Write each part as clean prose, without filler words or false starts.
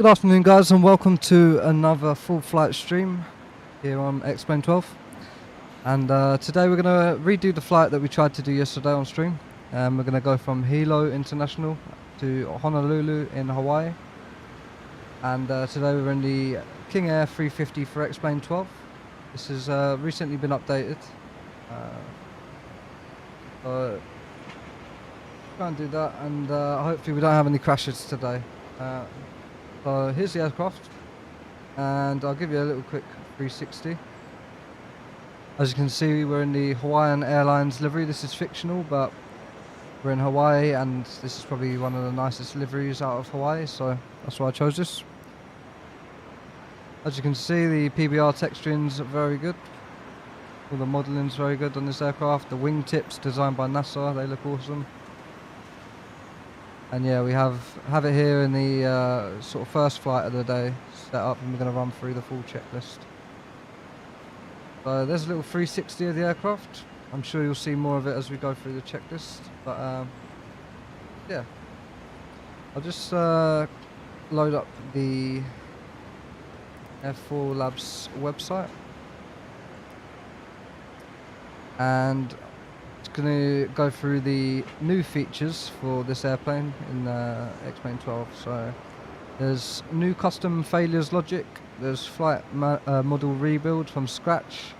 Good afternoon, guys, and welcome to another full flight stream here on Explain 12. And today we're going to redo the flight that we tried to do yesterday on stream. We're going to go from Hilo International to Honolulu in Hawaii. And today we're in the King Air 350 for Explain 12. This has recently been updated. So try and do that, and hopefully we don't have any crashes today. So here's the aircraft, and I'll give you a little quick 360. As you can see, we're in the Hawaiian Airlines livery. This is fictional, but we're in Hawaii, and this is probably one of the nicest liveries out of Hawaii, so that's why I chose this. As you can see, the PBR texturing's very good. All the modelling's very good on this aircraft. The wingtips designed by NASA, they look awesome. And yeah, we have it here in the sort of first flight of the day set up, and we're going to run through the full checklist. So there's a little 360 of the aircraft. I'm sure you'll see more of it as we go through the checklist. But yeah, I'll just load up the AirFoilLabs website, and going to go through the new features for this airplane in Explain 12. So there's new custom failures logic, there's flight model rebuild from scratch,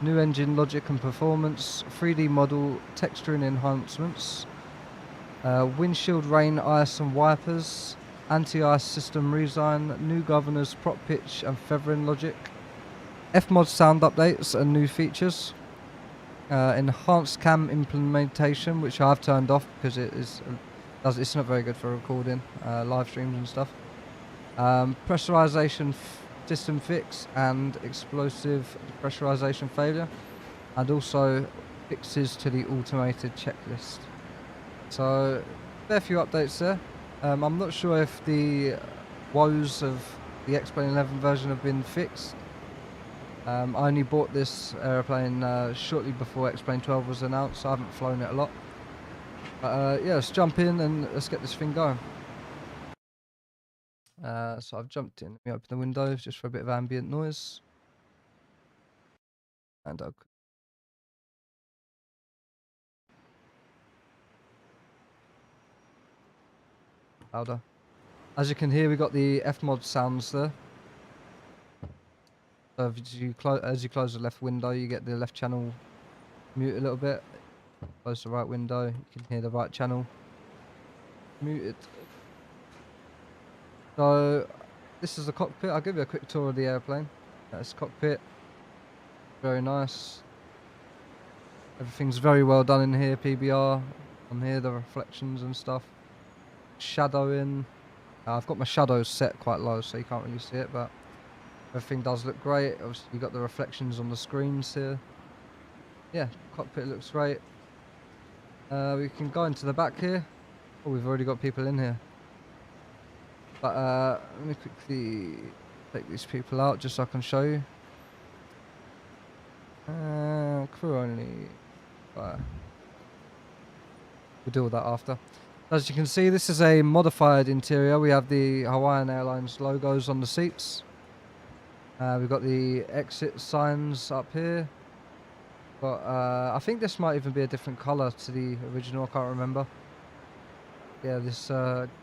new engine logic and performance, 3D model texturing enhancements, windshield rain, ice and wipers, anti-ice system redesign, new governors, prop pitch and feathering logic, Fmod sound updates and new features, enhanced cam implementation, which I've turned off because it's not very good for recording live streams and stuff. Pressurization system fix and explosive pressurization failure, and also fixes to the automated checklist. So there are a few updates there. I'm not sure if the woes of the Explain 11 version have been fixed. I only bought this aeroplane shortly before Explain 12 was announced, so I haven't flown it a lot. But yeah, let's jump in and let's get this thing going. So I've jumped in. Let me open the windows just for a bit of ambient noise. And louder. As you can hear, we got the Fmod sounds there. So as you close the left window, you get the left channel mute a little bit. Close the right window, you can hear the right channel muted. So this is the cockpit. I'll give you a quick tour of the airplane. That's the cockpit. Very nice. Everything's very well done in here. PBR on here, the reflections and stuff. Shadowing. I've got my shadows set quite low, so you can't really see it, but everything does look great. Obviously, you got the reflections on the screens here. Yeah, cockpit looks great. We can go into the back here. Oh, we've already got people in here. But let me quickly take these people out just so I can show you. Crew only. We'll deal with that after. As you can see, this is a modified interior. We have the Hawaiian Airlines logos on the seats. We've got the exit signs up here. But I think this might even be a different colour to the original. I can't remember. Yeah, this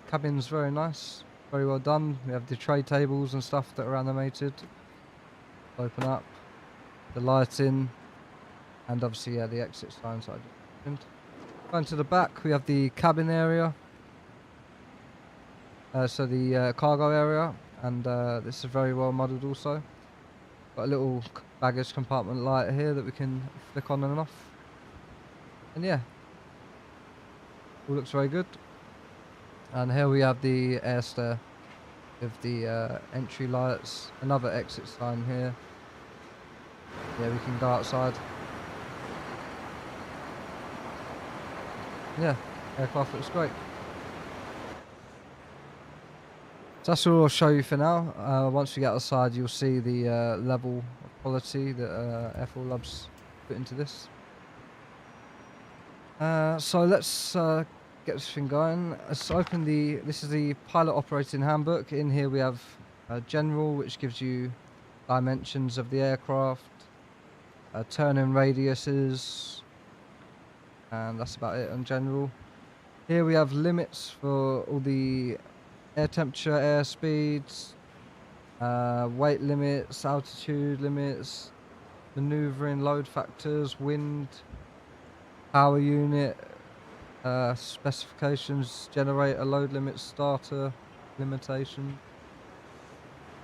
cabin's very nice. Very well done. We have the tray tables and stuff that are animated. Open up. The lighting. And obviously, yeah, the exit signs that I just mentioned. Going to the back, we have the cabin area. So the cargo area. And this is very well modelled also. Got a little baggage compartment light here that we can flick on and off. And yeah, all looks very good. And here we have the air stair with the entry lights. Another exit sign here. Yeah, we can go outside. Yeah, aircraft looks great. So that's all I'll show you for now. Once we get outside, you'll see the level of quality that AirFoilLabs put into this. So let's get this thing going. Let's open this is the pilot operating handbook. In here we have general, which gives you dimensions of the aircraft, turning radiuses, and that's about it on general. Here we have limits for all the air temperature, air speeds, weight limits, altitude limits, maneuvering, load factors, wind, power unit, specifications, generator, load limits, starter limitation,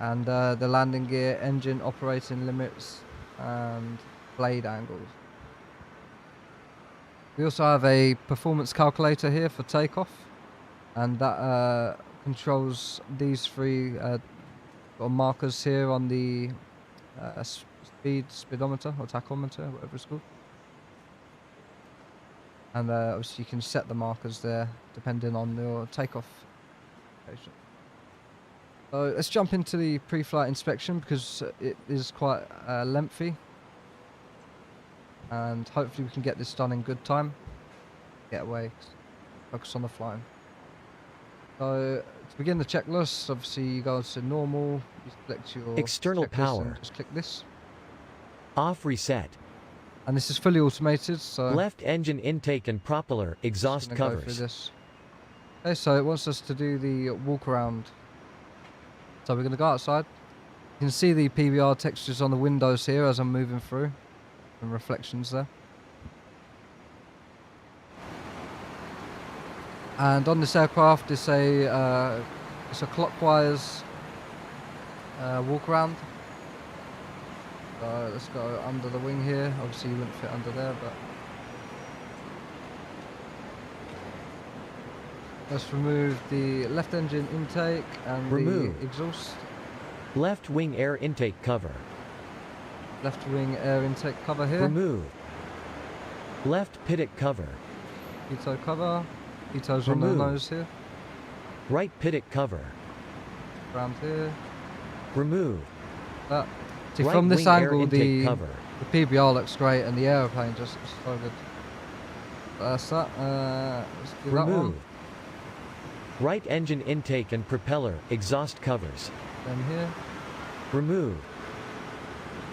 and the landing gear, engine operating limits, and blade angles. We also have a performance calculator here for takeoff, and that controls these three markers here on the speedometer or tachometer, whatever it's called. And obviously you can set the markers there depending on your takeoff location. So let's jump into the pre-flight inspection because it is quite lengthy. And hopefully we can get this done in good time. Get away, focus on the flying. So to begin the checklist, obviously you go to normal, you select your external power, and just click this. Off reset. And this is fully automated, so left engine intake and propeller exhaust covers. Go through this. Okay, so it wants us to do the walk around. So we're going to go outside. You can see the PBR textures on the windows here as I'm moving through, and reflections there. And on this aircraft, it's a clockwise walk around. So let's go under the wing here. Obviously, you wouldn't fit under there, but let's remove the left engine intake and the exhaust. Left wing air intake cover. Left wing air intake cover here. Remove. Left pitot cover. PHTO cover. PHTO's on the nose here. Right pitot cover. Around here. Remove. That. See, right from this angle, the cover. PBR looks great, and the aeroplane just looks so good. That's that. Let's do that one. Right engine intake and propeller exhaust covers. Then here. Remove.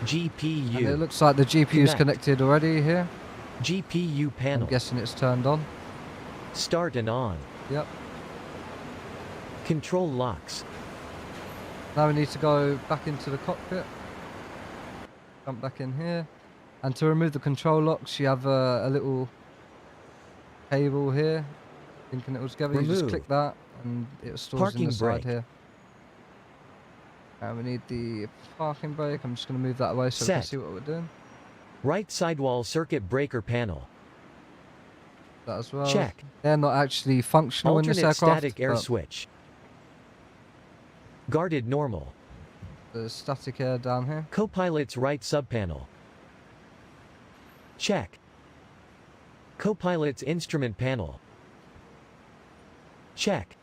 GPU. And it looks like the GPU is connected already here. GPU panel. I'm guessing it's turned on. Start and on. Yep. Control locks. Now we need to go back into the cockpit. Jump back in here. And to remove the control locks, you have a little cable here. Linking it all together. You just click that and it stores in the side here. And we need the parking brake. I'm just going to move that away so we can see what we're doing. Right sidewall circuit breaker panel. That as well. Check. They're not actually functional in this aircraft. Static air switch. Guarded normal. There's static air down here. Co-pilot's right subpanel. Check. Co-pilot's instrument panel. Check.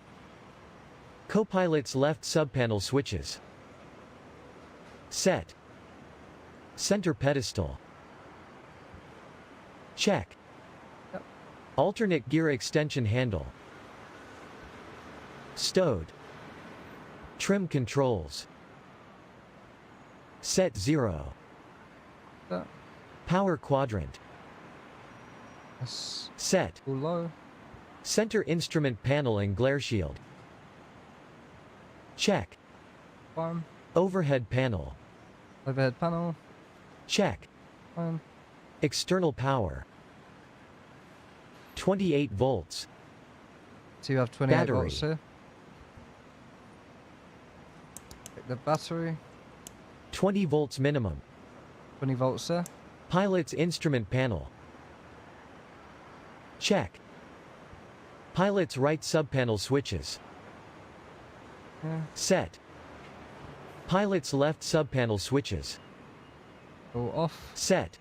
Co-pilot's left subpanel switches. Set. Center pedestal. Check. Yep. Alternate gear extension handle. Stowed. Trim controls. Set 0. Yep. Power quadrant. That's set. Low. Center instrument panel and glare shield. Check. Fine. Overhead panel. Overhead panel. Check. Fine. External power. 28 volts. So you have 28 battery. volts here. Take the battery. 20 volts minimum. 20 volts there. Pilot's instrument panel. Check. Pilot's right subpanel switches. Yeah. Set. Pilot's left subpanel switches. All off. Set.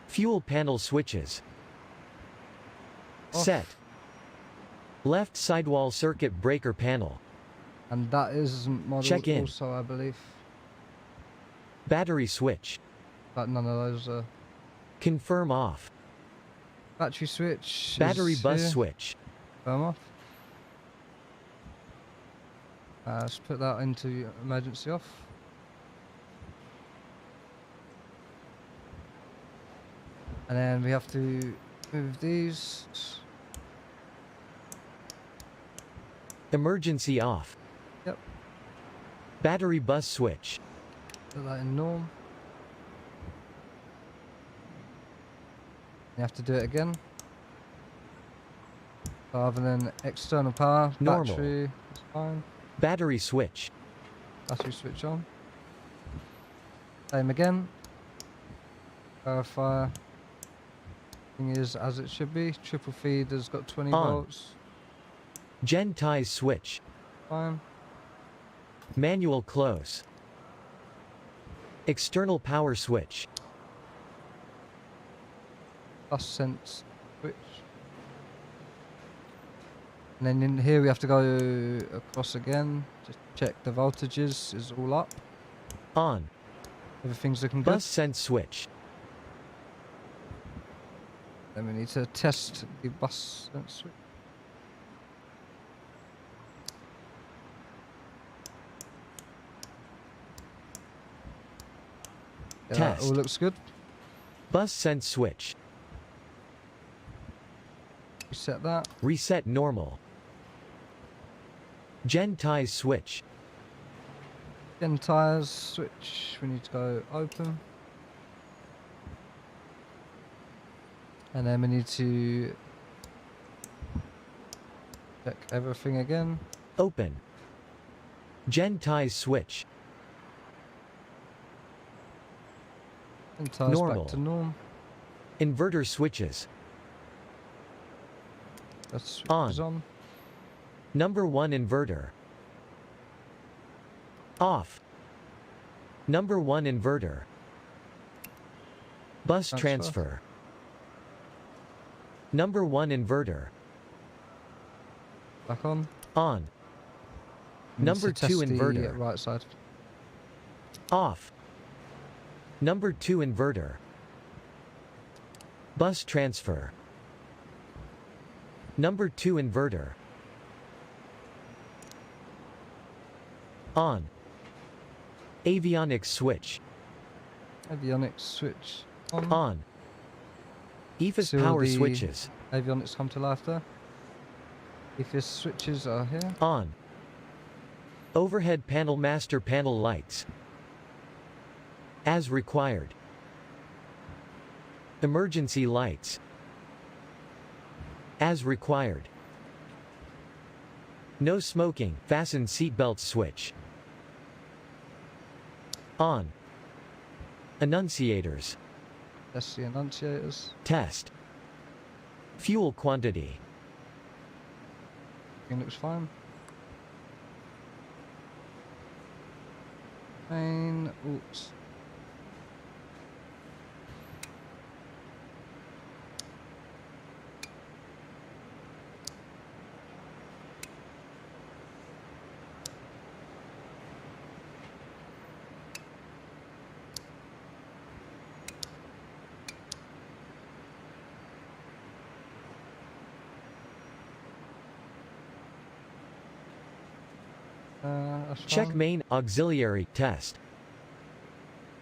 Fuel panel switches. Off. Set. Left sidewall circuit breaker panel. And that is modeled check in. Also, I believe. Battery switch. But none of those are. Confirm off. Battery switch. Battery bus here. switch. Firm off. Let's put that into emergency off. And then we have to move these. Emergency off. Yep. Battery bus switch. Put that in norm. You have to do it again. Rather than external power, Normal. battery is fine. Battery switch. Battery switch on. Same again. Verify. Thing is as it should be. Triple feed has got 20 On. volts. Gen ties switch. Fine. Manual close. External power switch. Bus sense switch. And then in here we have to go across again. Just check the voltages is all up. On. Everything's looking Bus good. sense switch. Then we need to test the bus sense switch. Yeah, that Test. all looks good. Bus sense switch. Reset that. Reset normal. Gen ties switch. Gen tires switch. We need to go open. And then we need to check everything again. Open. Gen ties switch. And tires Normal. back to norm. Inverter switches. That switch On. is on. Number 1 inverter. Off. Number 1 inverter. Bus transfer. Number 1 inverter. Back on. On. We need Number to 2 test the inverter. right side. Off. Number 2 inverter. Bus transfer. Number 2 inverter. On. Avionics switch. Avionics switch on. On. EFIS Still power the switches. Avionics come to life there. EFIS switches are here. On. Overhead panel master panel lights. As required. Emergency lights. As required. No smoking, fasten seatbelt switch. On. Annunciators. That's the annunciators. Test. Fuel quantity. Everything looks fine. Main. Oops. That's Check fine. main auxiliary test.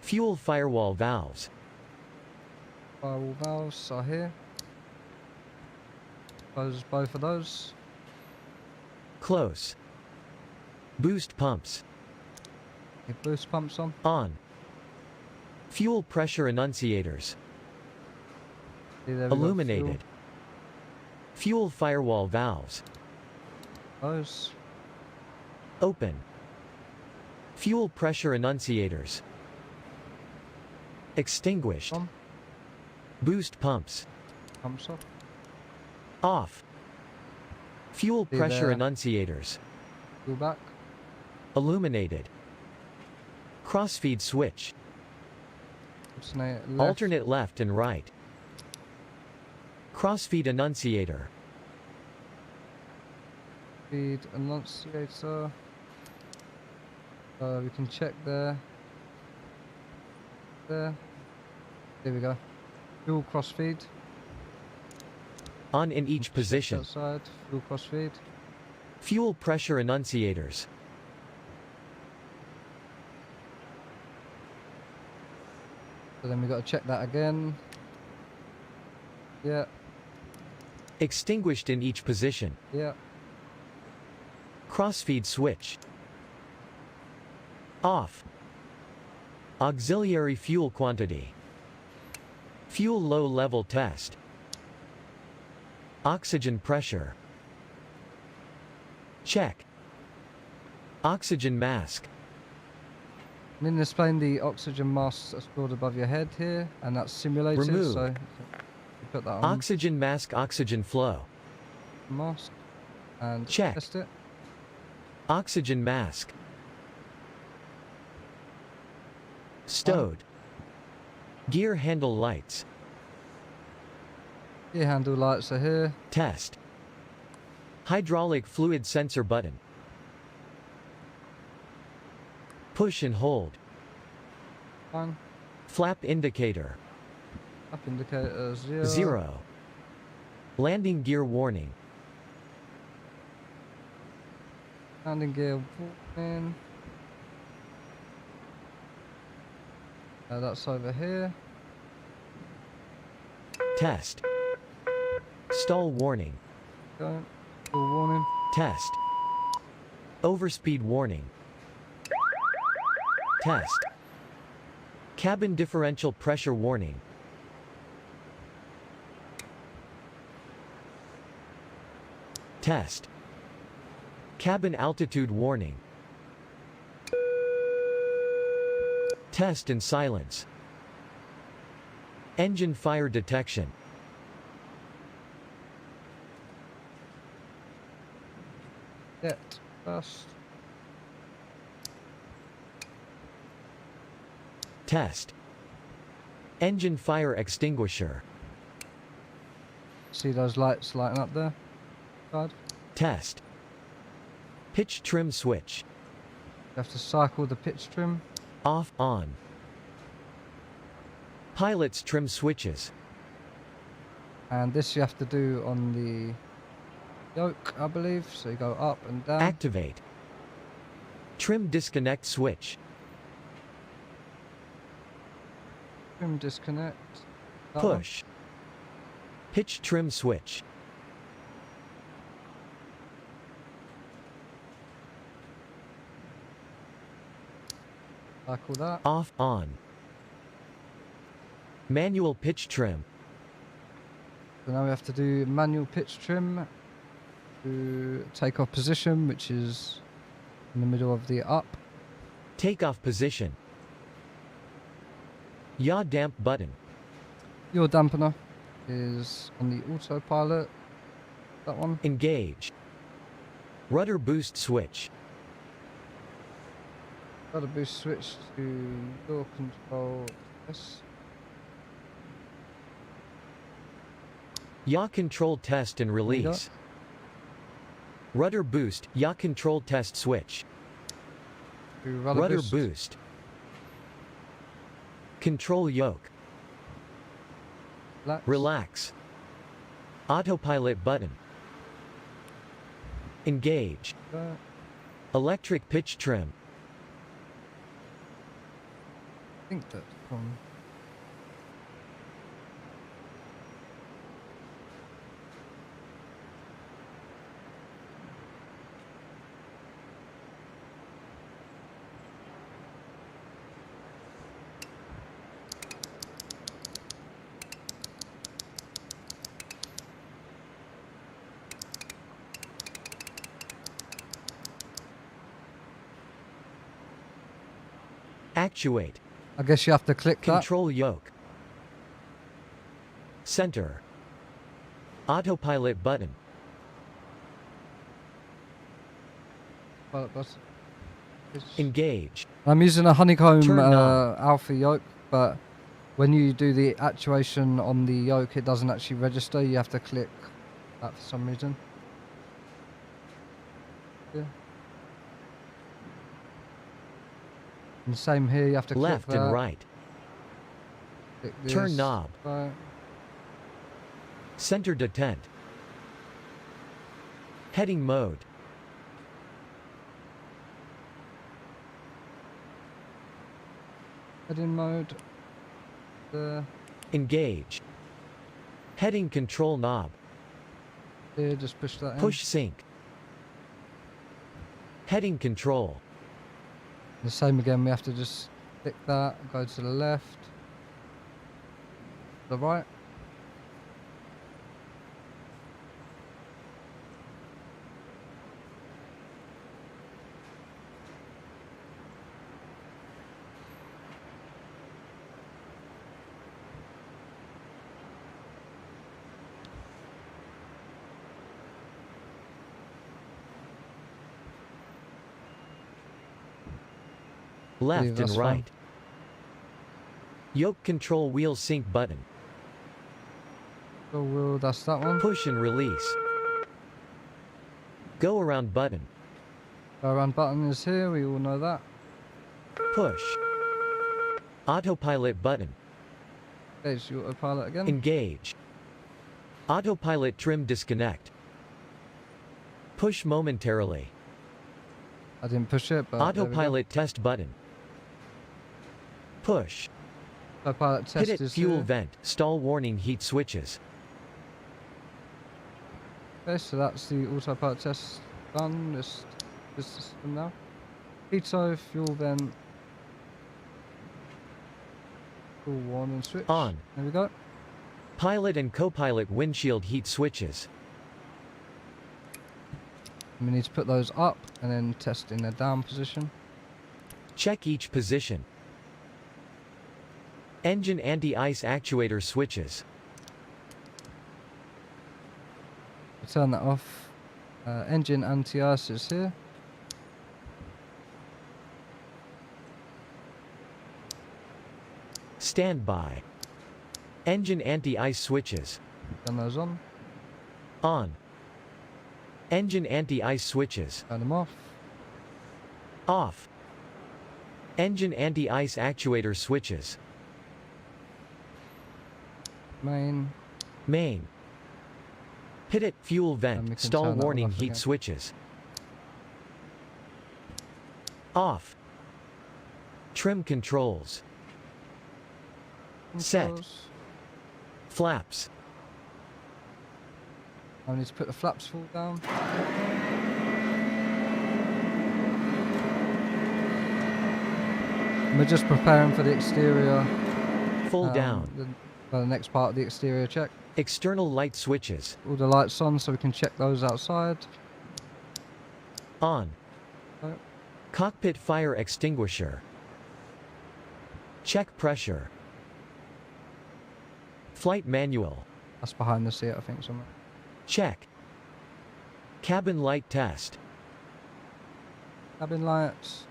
Fuel firewall valves. Firewall valves are here. Close both of those. Close. Boost pumps. The boost pumps on. On. Fuel pressure annunciators. See, there we go, Illuminated. Fuel firewall valves. fuel. Those. Open. Fuel pressure annunciators. Extinguished. On. Boost pumps. Pumps off. Off. Fuel See pressure there. annunciators. Go back. Illuminated. Crossfeed switch. Alternate left. Alternate left and right. Crossfeed annunciator. Feed annunciator. We can check there. There. There we go. Dual crossfeed. On in each position. Outside, fuel cross feed. Fuel pressure annunciators. So then we got to check that again. Yeah, Extinguished in each position. yeah. Crossfeed switch. Off. Auxiliary fuel quantity. Fuel low level test. Oxygen pressure. Check. Oxygen mask. And in this plane, the oxygen masks are stored above your head here, and that's simulated. Remove. So you put that on Oxygen mask, oxygen flow. mask and Check. test it. Oxygen mask. Stowed. Gear handle lights. Gear handle lights are here. Test. Hydraulic fluid sensor button. Push and hold. Fine. Flap indicator. Up indicator 0. 0. Landing gear warning. Landing gear warning. That's over here. Test. Stall warning. Go. Full warning. Test. Overspeed warning. Test. Cabin differential pressure warning. Test. Cabin altitude warning. Test and silence. Engine fire detection. Get first. Test. Engine fire extinguisher. See those lights lighting up there? Side. Test. Pitch trim switch. You have to cycle the pitch trim. Off, on. Pilot's trim switches. And this you have to do on the yoke, I believe. So you go up and down. Activate. Trim disconnect switch. Trim disconnect. That one. Push. Pitch trim switch. Cycle that. Off, on. Manual pitch trim. So now we have to do manual pitch trim to takeoff position, which is in the middle of the up. Takeoff position. Yaw damp button. Your dampener is on the autopilot. That one. Engage. Rudder boost switch. Got a boost switch to your control. Yes. Yaw control test and release. Rudder boost, yaw control test switch. To Rudder boost. Control yoke. Relax. Autopilot button. Engage. Electric pitch trim. I think that's from. Actuate. I guess you have to click that. Control yoke. Center. Autopilot button. Pilot button. Engage. I'm using a honeycomb Turn knob. alpha yoke, but when you do the actuation on the yoke, it doesn't actually register. You have to click that for some reason. Yeah. And same here, you have to Left click that. and right. Click Turn this, knob. right. Center detent. Heading mode. Heading mode. There. Engage. Heading control knob. Here, just push that in. Push sync. Heading control. The same again, we have to just click that, go to the left, the right. Left that's and right. fine. Yoke control wheel sync button. So that's that one. Push and release. Go around button. Go around button is here, we all know that. Push. Autopilot button. Engage the autopilot again. Engage. Autopilot trim disconnect. Push momentarily. I didn't push it, but Autopilot test button. Push. Autopilot test Hit it is fuel here. vent. Stall warning heat switches. Okay, so that's the autopilot test done. This system now. PHTO, fuel vent. Full warning switch. On. There we go. Pilot and co-pilot windshield heat switches. We need to put those up and then test in a down position. Check each position. Engine anti-ice actuator switches. We'll turn that off. Engine anti-ice is here. Standby. Engine anti-ice switches. Turn those on. On. Engine anti-ice switches. Turn them off. Off. Engine anti-ice actuator switches. Main. Main. Hit it fuel And we vent. can Stall turn that warning off heat again. switches. Off. Trim controls. Set. Controls. Flaps. I need to put the flaps full down. We're just preparing for the exterior. Full down. The next part of the exterior check. External light switches. All the lights on so we can check those outside. On. Oh. Cockpit fire extinguisher. Check pressure. Flight manual. That's behind the seat, I think, somewhere. Check. Cabin light test. Cabin lights.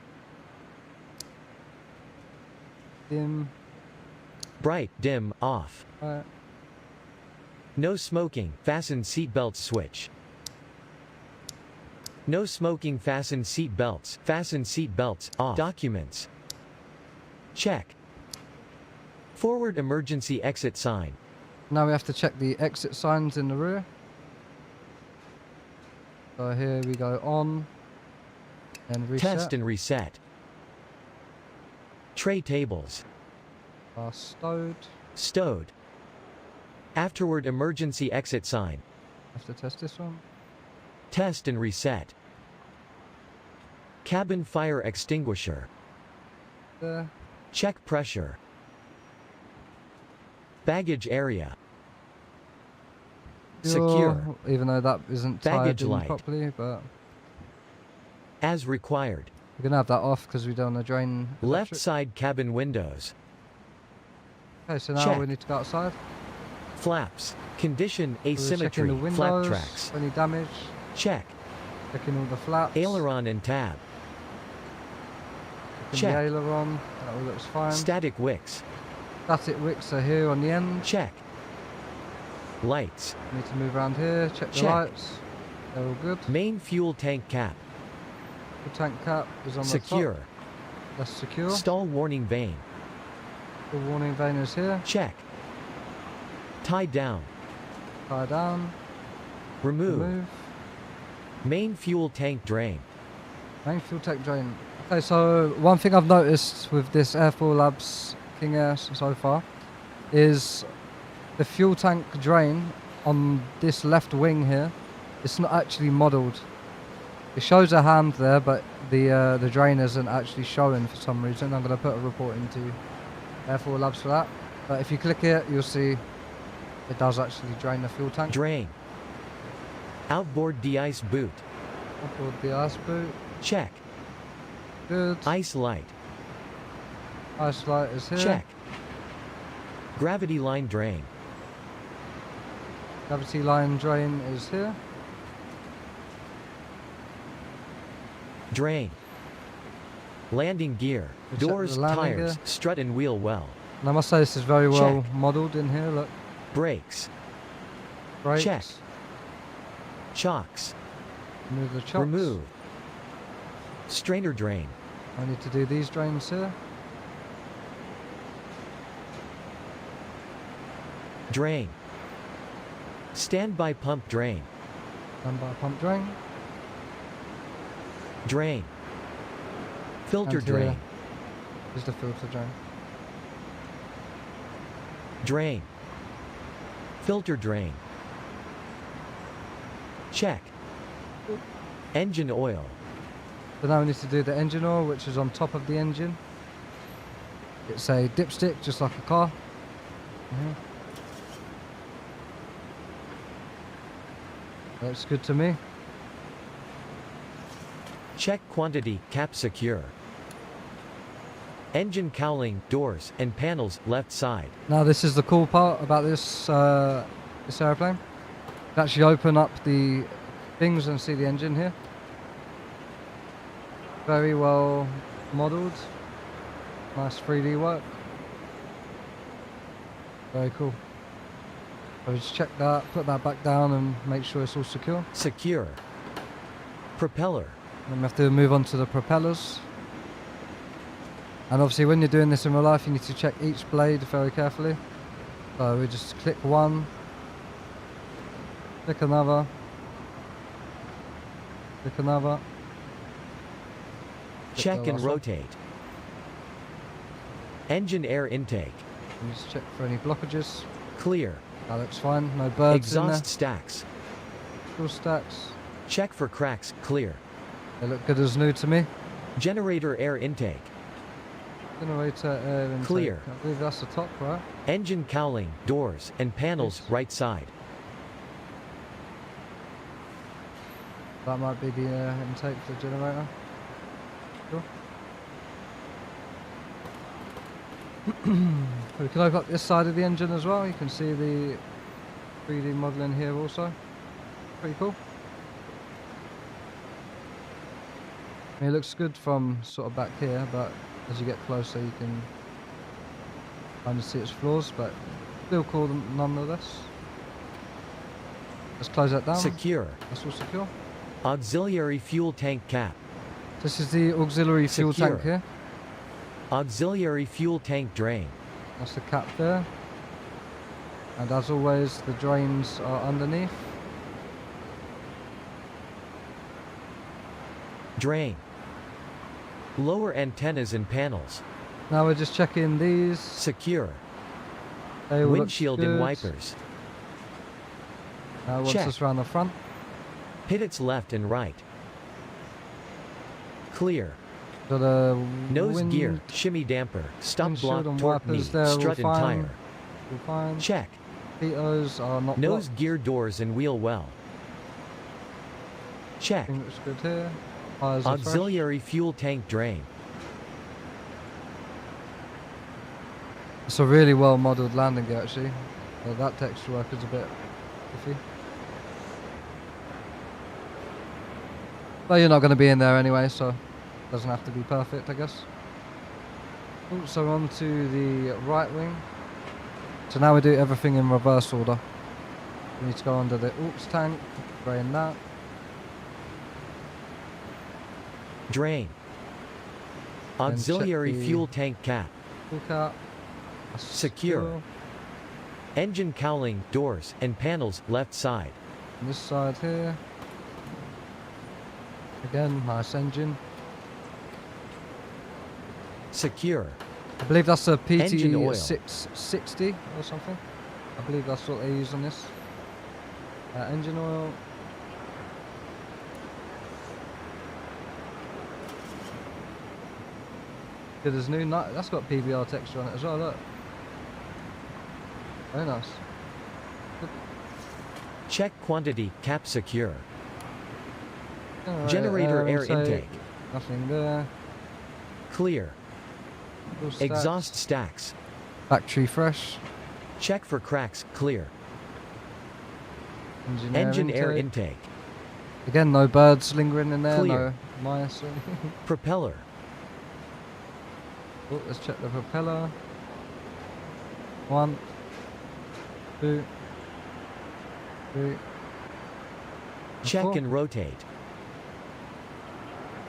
Dim. Bright, dim, off. Right. No smoking, fasten seatbelts switch. No smoking, fasten seatbelts off. Documents. Check. Forward emergency exit sign. Now we have to check the exit signs in the rear. So here we go on. And reset. Test and reset. Tray tables. Are stowed. Stowed. Afterward emergency exit sign. Have to test this one. Test and reset. Cabin fire extinguisher. There. Check pressure. Baggage area. Secure. Even though that isn't Baggage tied in light. properly, but As required. we're gonna have that off because we don't want to drain Left electric. side cabin windows. Okay, so now check. we need to go outside. Flaps. Condition So we're checking asymmetry. the windows, Flap tracks. any damage, Check. checking all the flaps. Aileron and tab. checking check. the aileron, that all looks fine. Static wicks. Static wicks are here on the end. Check. Lights. Need to move around here, check the Check. lights. They're all good. Main fuel tank cap. The tank cap is on Secure. the top. That's secure. Stall warning vane. The warning vane is here. Check. Tie down. Tie down. Remove. Remove. Main fuel tank drain. Main fuel tank drain. Okay, so one thing I've noticed with this AirFoilLabs King Air so far is the fuel tank drain on this left wing here. It's not actually modelled. It shows a hand there, but the drain isn't actually showing for some reason. I'm going to put a report into AirFoilLabs for that. But if you click it, you'll see it does actually drain the fuel tank. Drain. Outboard de-ice boot. Outboard de-ice boot. Check. Good. Ice light. Ice light is here. Check. Gravity line drain. Gravity line drain is here. Drain. Landing gear. We've set Doors, the landing tires, gear. strut and wheel well. And I must say this is very well Check. modelled in here. Look. Brakes. Brakes. Check. Chocks. Remove the chocks. Remove. Strainer drain. I need to do these drains here. Drain. Standby pump drain. Standby pump drain. Drain. Filter And here drain. is the filter drain. Drain. Filter drain. Check. Engine oil. So now we need to do the engine oil, which is on top of the engine. It's a dipstick, just like a car. Looks good to me. Check quantity, cap secure. Engine cowling, doors, and panels, left side. Now this is the cool part about this this airplane. You can actually open up the things and see the engine here. Very well modelled. Nice 3D work. Very cool. So just check that, put that back down and make sure it's all secure. Secure. Propeller. Then we have to move on to the propellers. And obviously when you're doing this in real life, you need to check each blade very carefully. So we just click one, click another, click another. Click Check the and last one. rotate. Engine air intake. And just check for any blockages. Clear. That looks fine, no birds Exhaust stacks. in there. Full stacks. Check for cracks. Clear. They look good as new to me. Generator air intake. Generator air intake. Clear. I believe that's the top, right? Engine cowling, doors, and panels, Yes. right side. That might be the air intake for the generator. Sure. We can open up this side of the engine as well. You can see the 3D modelling here also. Pretty cool. I mean, it looks good from sort of back here, but as you get closer you can kind of see its flaws, but still cool nonetheless. Let's close that down. Secure. That's all secure. Auxiliary fuel tank cap. This is the auxiliary fuel Secure. tank here. Auxiliary fuel tank drain. That's the cap there. And as always, the drains are underneath. Drain. Lower antennas and panels. Now we're just checking these. Secure. They all look Windshield and good. wipers. Now once Check. it's around the front. Pivots left and right. Clear. Got a Nose wind, gear, shimmy damper, stop windshield block, and torque knee, wipers there, all strut and fine. tire. All fine. Check. PHTOs are not Nose blocked. gear doors and wheel well. Check. Everything looks good here. Tires are fresh. Auxiliary fuel tank drain. It's a really well modelled landing gear actually. That texture work is a bit iffy. But you're not going to be in there anyway, so it doesn't have to be perfect, I guess. Also on to the right wing. So now we do everything in reverse order. We need to go under the aux tank, drain that. Drain. Auxiliary the- fuel tank cap. Full cap. That's Secure. Engine cowling, doors, and panels, left side. On this side here. Again, nice engine. Secure. I believe that's a Engine oil. PT660 or something. I believe that's what they use on this. Engine oil. Good as new. That's got PBR texture on it as well, look. Very nice. Good. Check quantity, cap secure. Generator air intake. Nothing there. Clear. Fuel stacks. Exhaust stacks. Battery fresh. Check for cracks, clear. Engine air intake. Again, no birds lingering in there, Clear. no mice or anything. Propeller. Oh, let's check the propeller. 1, 2, 3. Check 4. and rotate.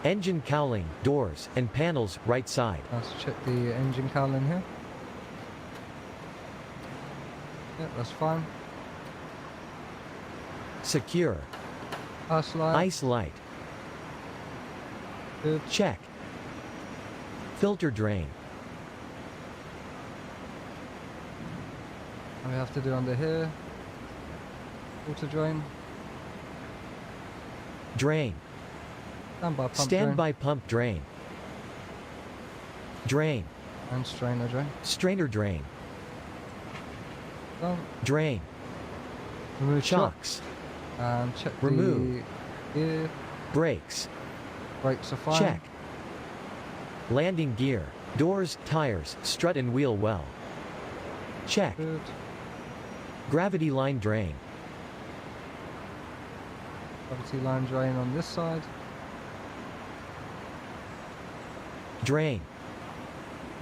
Engine cowling, doors, and panels, right side. Let's check the engine cowling here. Yep, that's fine. Secure. Ice light. Ice light. Good. Check. Filter drain. And we have to do under here. Water drain. Drain. Standby pump Standby pump drain. Drain. drain. And strainer drain. Strainer drain. Done. Drain. Remove Shocks. And check Remove. the gear. Brakes. Brakes are fine. Check. Landing gear. Doors, tires, strut and wheel well. Check. Good. Gravity line drain. Gravity line drain on this side. Drain.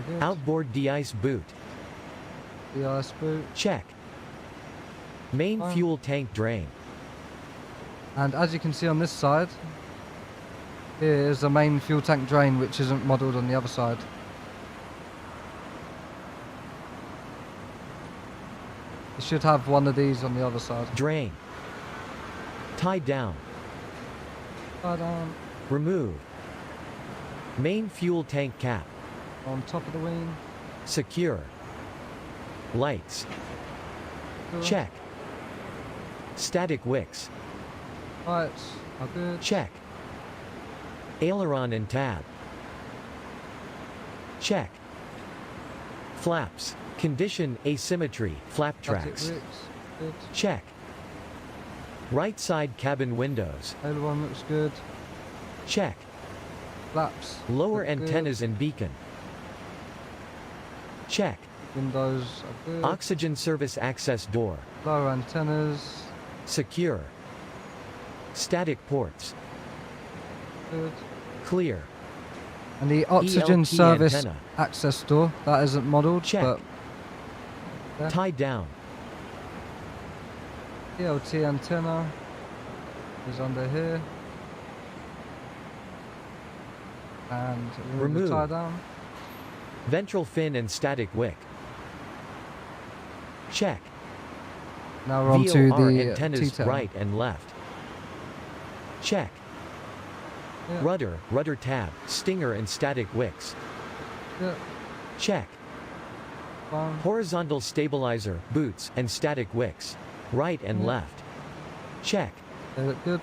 Good. Outboard de-ice boot. The ice boot. Check. Main Fine. fuel tank drain. And as you can see on this side, here is the main fuel tank drain, which isn't modelled on the other side. It should have one of these on the other side. Drain. Tie down. Tie down Remove. Main fuel tank cap. on top of the wing. Secure. Lights. Good. Check. Static wicks. Lights are good. Check. Aileron and tab. Check. Flaps. Condition, asymmetry, flap Static tracks. wicks, good. Check. Right side cabin windows. Aileron looks good. Check. Flaps. Lower look good. antennas and beacon. Check. Windows are good. Oxygen service access door. Lower antennas. Secure. Static ports. Good. Clear. And the oxygen ELT service antenna. access door, that isn't modelled, Check. but there. Tie down. ELT antenna is under here. And Remove. tie down. Ventral fin and static wick. Check. Now we're on to VOR the antennas T-tail. right and left. Check. Yeah, Rudder tab, stinger and static wicks. yeah, Check. fine. Horizontal stabilizer, boots, and static wicks. Right and Yeah. left. Check. They look good.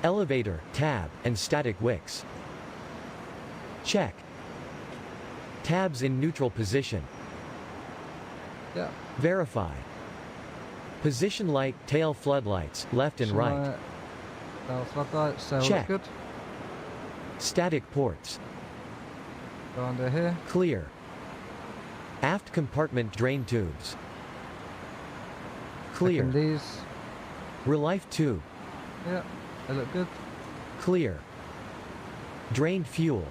Elevator, tab, and static wicks. Check. Tabs in neutral position. Yeah. Verify. Position light, tail floodlights, left and right. Floodlights, they all Check. look good. Static ports. Go under here. Clear. Aft compartment drain tubes. Clear. Checking these. Relief tube. Yeah, they look good. Clear. Drain fuel.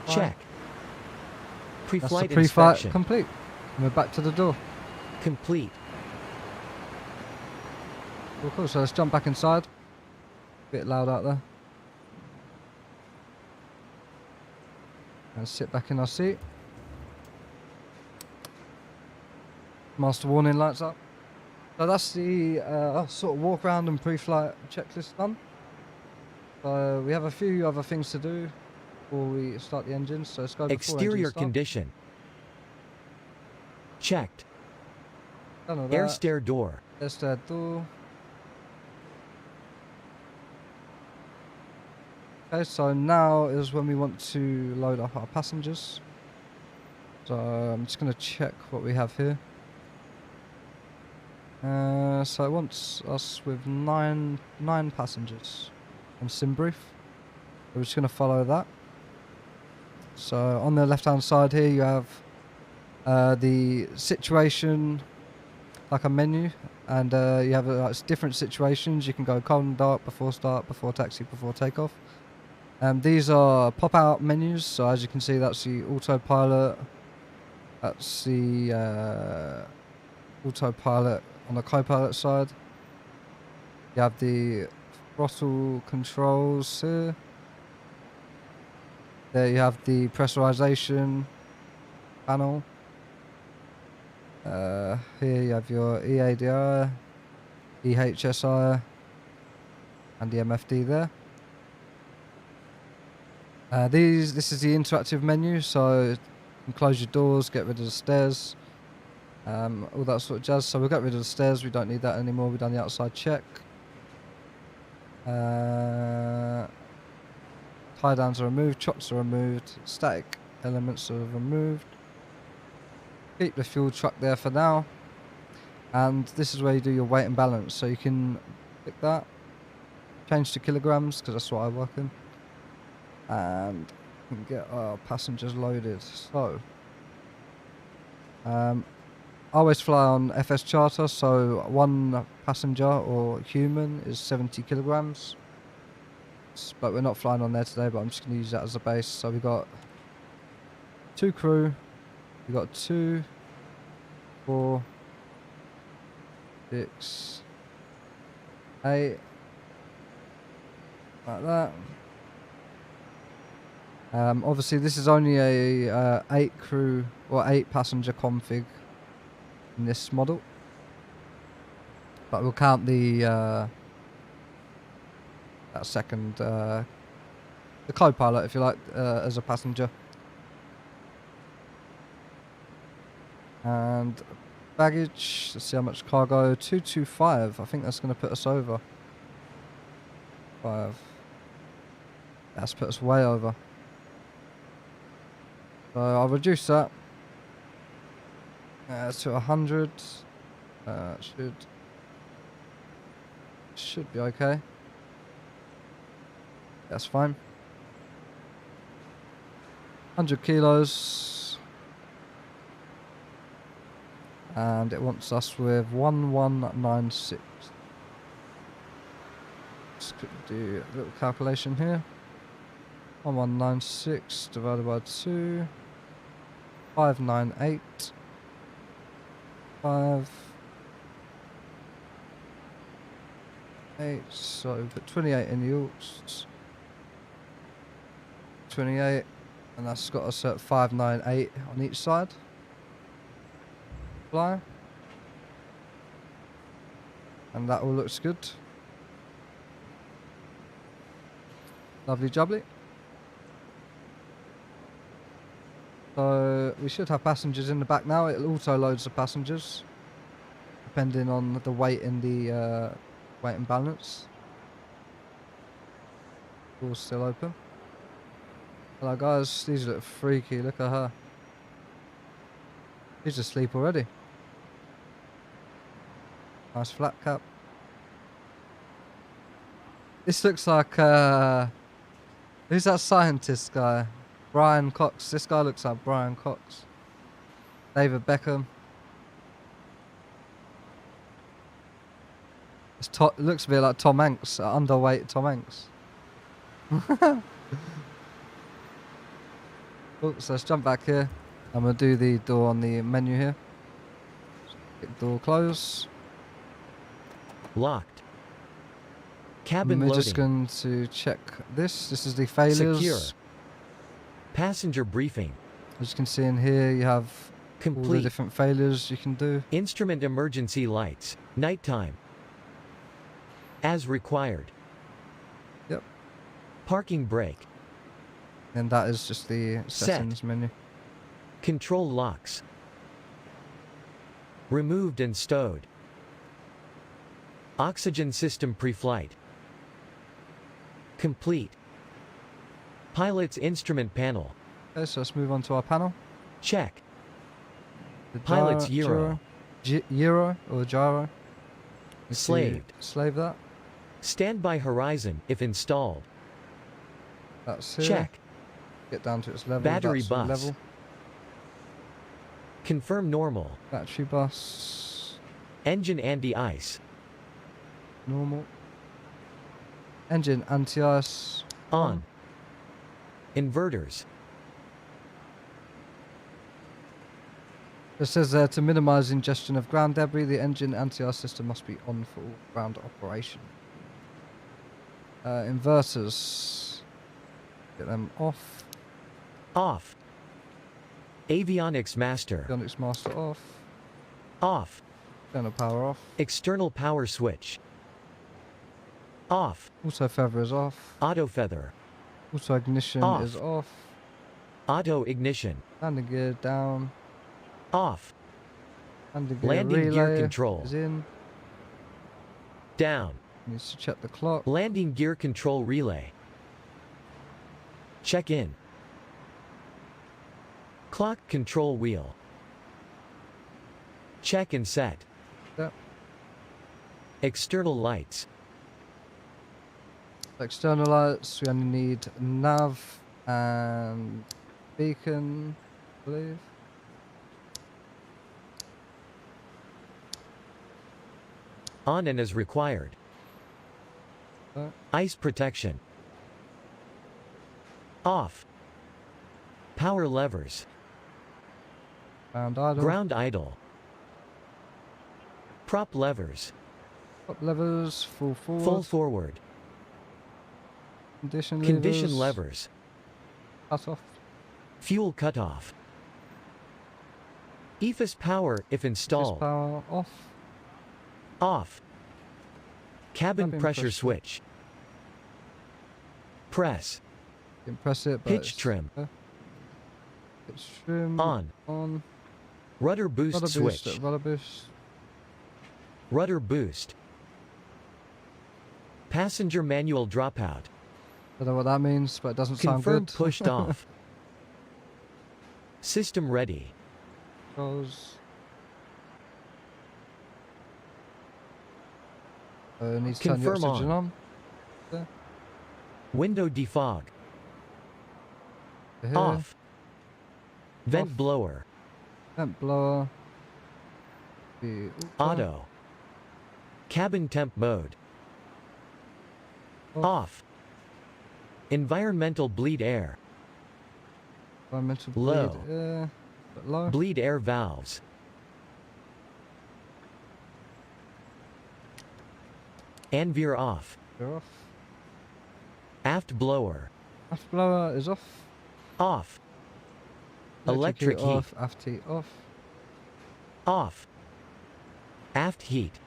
Fine. Check. That's the Pre-flight pre-flight inspection. complete. And we're back to the door. Complete. Cool, so let's jump back inside. Bit loud out there. And sit back in our seat. Master warning lights up. So that's the sort of walk around and pre-flight checklist done. So we have a few other things to do before we start the engines. So let's go before engine Exterior start. condition. Checked. Done all Air that. stair door. Air stair door. Okay, so now is when we want to load up our passengers. So I'm just going to check what we have here. So it wants us with nine passengers on sim brief. We're just going to follow that. So on the left hand side here you have the situation, like a menu, and you have different situations. You can go cold and dark, before start, before taxi, before takeoff. These are pop-out menus, so as you can see that's the autopilot, that's the autopilot on the co-pilot side. You have the throttle controls here. There you have the pressurization panel. Here you have your EADI, EHSI, and the MFD there. This is the interactive menu, so you can close your doors, get rid of the stairs, all that sort of jazz. So we'll get rid of the stairs, we don't need that anymore, we've done the outside check. Tie downs are removed, chocks are removed, static elements are removed. Keep the fuel truck there for now. And this is where you do your weight and balance, so you can click that, change to kilograms, because that's what I work in. And we can get our passengers loaded. So I always fly on FS charter, so one passenger or human is 70 kilograms, but we're not flying on there today, but I'm just going to use that as a base. So we got 2 crew, we got 2, 4, 6, 8, like that. Obviously this is only a 8 crew or 8 passenger config in this model, but we'll count the that second the co-pilot, if you like, as a passenger. And baggage, let's see how much cargo. 225. I think that's going to put us over 5. That's put us way over. So I'll reduce that to 100. Should be okay. That's fine. 100 kilos. And it wants us with 1196. Let's do a little calculation here. 1196 divided by 2. 598. 5. 8. So put 28 in the auks. 28. And that's got us at 598 on each side. Fly. And that all looks good. Lovely jubbly. So we should have passengers in the back now. It auto loads the passengers depending on the weight in the weight and balance. Door's still open. Hello guys, these look freaky. Look at her. She's asleep already. Nice flat cap. This looks like who's that scientist guy? Brian Cox. This guy looks like Brian Cox. David Beckham. It looks a bit like Tom Hanks, underweight Tom Hanks. Cool, so let's jump back here. I'm going to do the door on the menu here. Get door close. Locked. Cabin We're loading. just going to check this. This is the failures. Secure. Passenger briefing. As you can see in here, you have all the Complete. different failures you can do. Instrument emergency lights. Nighttime. As required. Yep. Parking brake. And that is just the settings menu. Control locks. Removed and stowed. Oxygen system pre-flight. Complete. Pilot's instrument panel. Okay, so let's move on to our panel. Check. The Pilot's Euro. Euro or gyro. Let's Slaved. Slave that. Standby horizon if installed. That's here. Check. Get down to its level. Battery That's the bus. level. Confirm normal. Battery bus. Engine anti-ice. Normal. Engine anti-ice. On. Inverters. It says there to minimize ingestion of ground debris, the engine anti-ice system must be on for all ground operation. Inverters. Get them off. Off. Avionics master. Avionics master off. Off. External power off. External power switch. Off. Auto feather is off. Auto feather. Auto ignition Off. is off. Auto ignition. Landing gear down. Off. Landing gear Landing relay gear control. is in. Down. Needs to check the clock. Landing gear control relay. Check in. Clock control wheel. Check and set. Yep. External lights. External lights, we only need nav and beacon, I believe. On and as required. Ice protection. Off. Power levers. Ground idle. Ground idle. Prop levers. Top levers, full forward. Full forward. Condition levers. Cut off. Fuel cutoff. EFIS power if installed. Power off. Off. Cabin Cabin pressure pressure. switch. Press. You can press it, but Pitch it's- trim. Pitch trim. On. On. Rudder boost Rudder switch. boost. Rudder boost. Rudder boost. Passenger manual dropout. Don't know what that means, but it doesn't sound Confirm good. pushed off. System ready. Goes. Needs to turn the Confirm oxygen on. on. Window defog. Here. Off. Vent Off. blower. Vent blower. The Auto. Cabin temp mode. Off. Off. Environmental bleed air. Environmental Low. bleed air. But low. Bleed air valves. Anveer off. They're off. Aft blower. Aft blower is off. Off. Electric heat. off. Aft heat off. Off. Aft heat.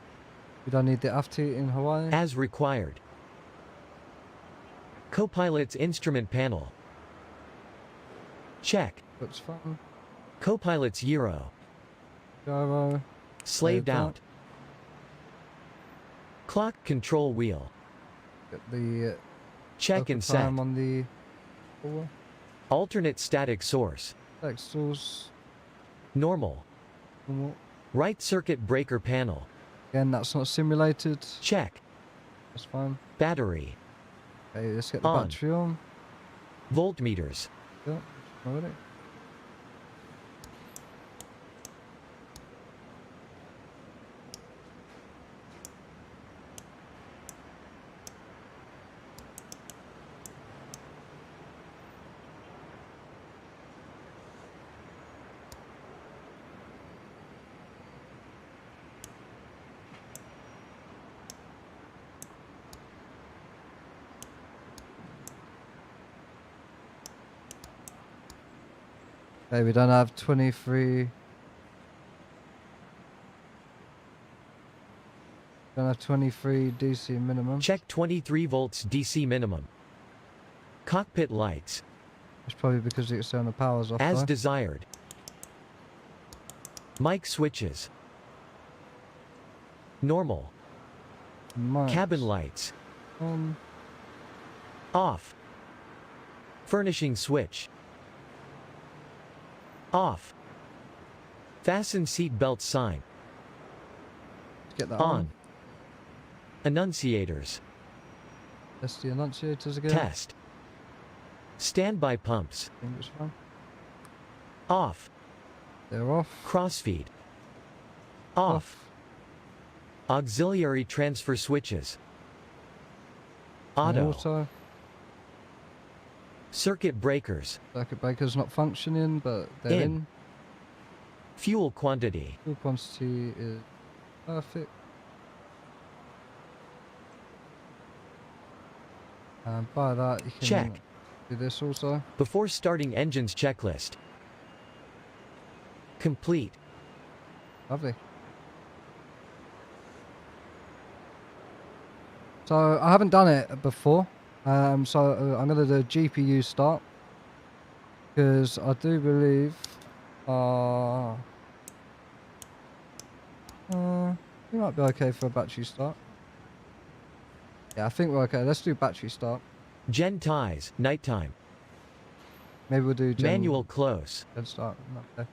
We don't need the aft heat in Hawaii. As required. Copilot's instrument panel. Check. Looks fine. Copilot's Euro. Gyro. Slaved Slaved out. out. Clock control wheel. Get the Check local and set. time on the forward. Alternate static source. Exhaust. Normal. Normal. Right circuit breaker panel. Again, that's not simulated. Check. That's fine. Battery. Okay, let's get the On. battery on. Voltmeters. Yeah, already. Okay, we don't have 23. Don't have 23 DC minimum. Check 23 volts DC minimum. Cockpit lights. It's probably because it's on the power's off. As though. desired. Mic switches. Normal. Mics Cabin lights. on. Off. Furnishing switch. Off. Fasten seat belt sign. Let's get that On. Annunciators. That's the annunciators again. Test. Standby pumps. I think it's fine. Off. They're off. Crossfeed. Off. Auxiliary transfer switches. And Auto. auto. Circuit breakers. Circuit breaker's not functioning, but they're in. Fuel quantity. Fuel quantity is perfect. And by that, you can Check. do this also. Before starting engines checklist. Complete. Lovely. So I haven't done it before, so I'm going to do GPU start because I do believe we might be okay for a battery start. Yeah, I think we're okay. Let's do battery start. Gen ties. Nighttime. Maybe we'll do Manual close. gen start. Okay.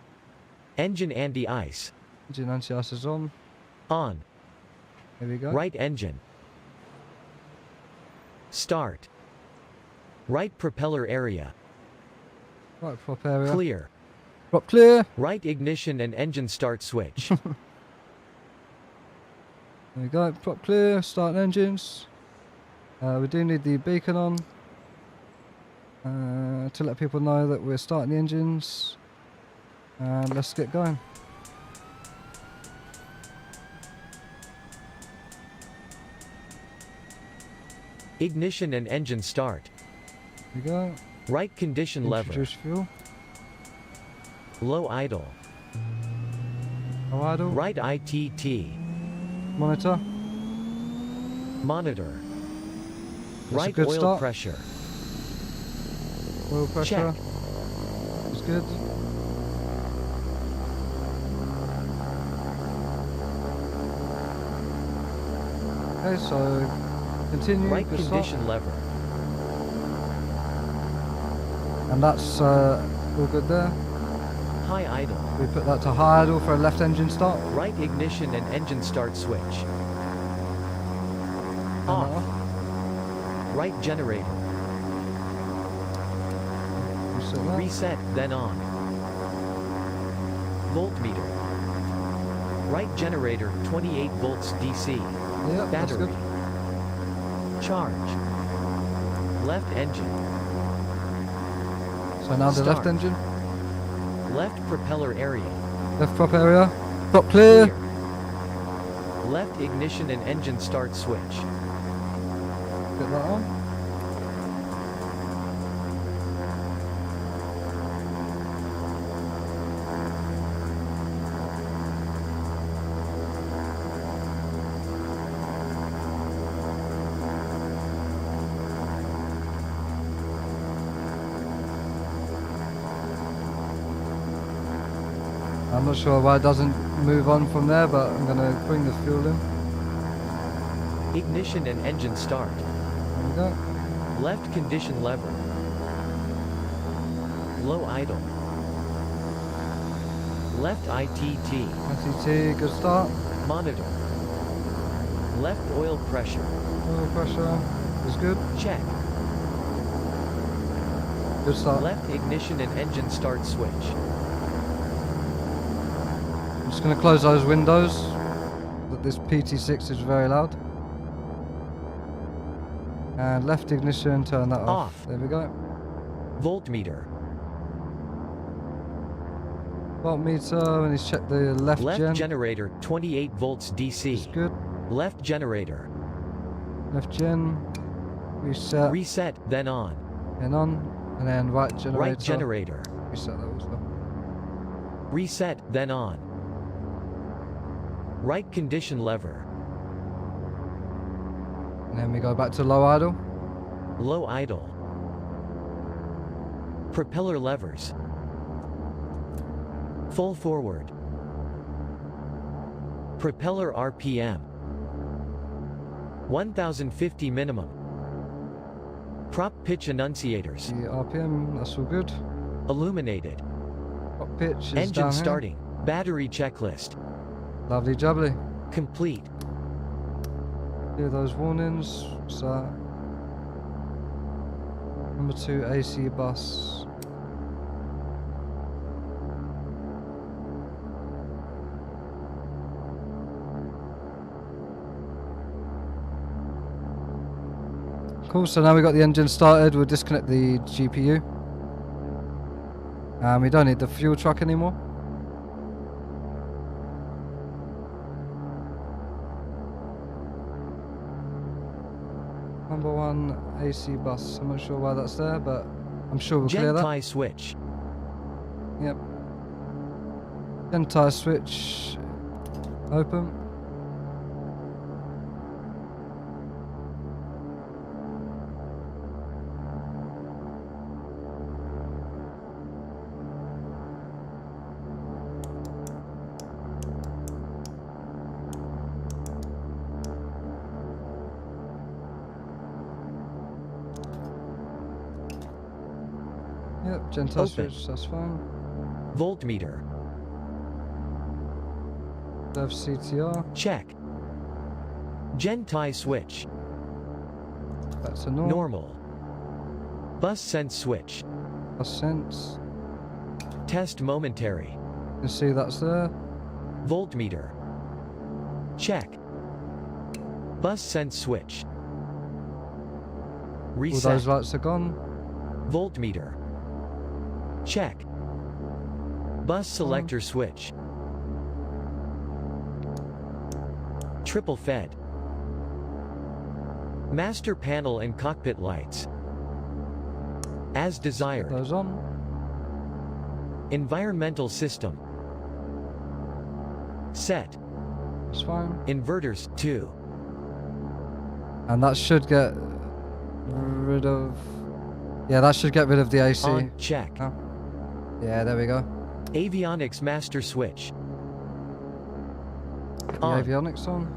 Engine anti-ice. Engine anti-ice is on. On. Here we go. Right engine. Start. Right propeller area. Right prop area. Clear. Prop clear. Right ignition and engine start switch. There we go. Prop clear. Starting engines. We do need the beacon on to let people know that we're starting the engines. And let's get going. Ignition and engine start. Here we go. Right condition lever. Introduce fuel. Low idle. No idle. Right ITT. Monitor. Monitor. That's a Right good oil start. pressure. Oil pressure. Check. It's good. Okay, so continue. Right good start. condition lever. And that's all good there. High idle. We put that to high idle for a left engine start. Right ignition and engine start switch. And Off. that off. Right generator. Reset that. Reset, then on. Voltmeter. Right generator, 28 volts DC. Yeah, that's Battery. good. Charge. Left engine. So now the left Start. engine. Left propeller area. Left prop area. Prop clear. Left ignition and engine start switch. Get that on. I'm not sure why it doesn't move on from there, but I'm going to bring the fuel in. Ignition and engine start. There we go. Left condition lever. Low idle. Left ITT. ITT, good start. Monitor. Left oil pressure. Oil pressure is good. Check. Good start. Left ignition and engine start switch. I'm just going to close those windows. That this PT6 is very loud. And left ignition, turn that off. Off. There we go. Voltmeter. Voltmeter, and he's checked the left gen. Generator, 28 volts It's DC. good. Left generator. Left gen. Reset. Reset, then on. And on. And then right generator. Right generator. Reset that also. Reset, then on. Right condition lever. And then we go back to low idle. Low idle. Propeller levers. Full forward. Propeller RPM 1050 minimum. Prop pitch annunciators. The RPM, that's all good. Illuminated. Prop pitch is Engine down starting. Battery checklist. here. Lovely jubbly. Complete. Hear those warnings. What's that? Number 2 AC bus. Cool, so now we got the engine started, we'll disconnect the GPU. And we don't need the fuel truck anymore. Number 1 AC bus. I'm not sure why that's there, but I'm sure we'll clear that. Gen-tie switch. Yep. Gen-tie switch open. Yep, Gen-tie Open. switch, that's fine. Voltmeter. Dev CTR, Check. Gen-tie switch. that's a normal. Normal. Bus sense switch. Bus sense. Test momentary. You can see that's there. Voltmeter. Check. Bus sense switch. All Reset. those lights are gone. Voltmeter. Check. Bus selector switch. Triple fed. Master panel and cockpit lights. As desired. Those on. Environmental system. Set. That's fine. Inverters 2. And that should get rid of... Yeah, that should get rid of the AC. On. Check. Oh. Yeah, there we go. Avionics master switch. The On. avionics on.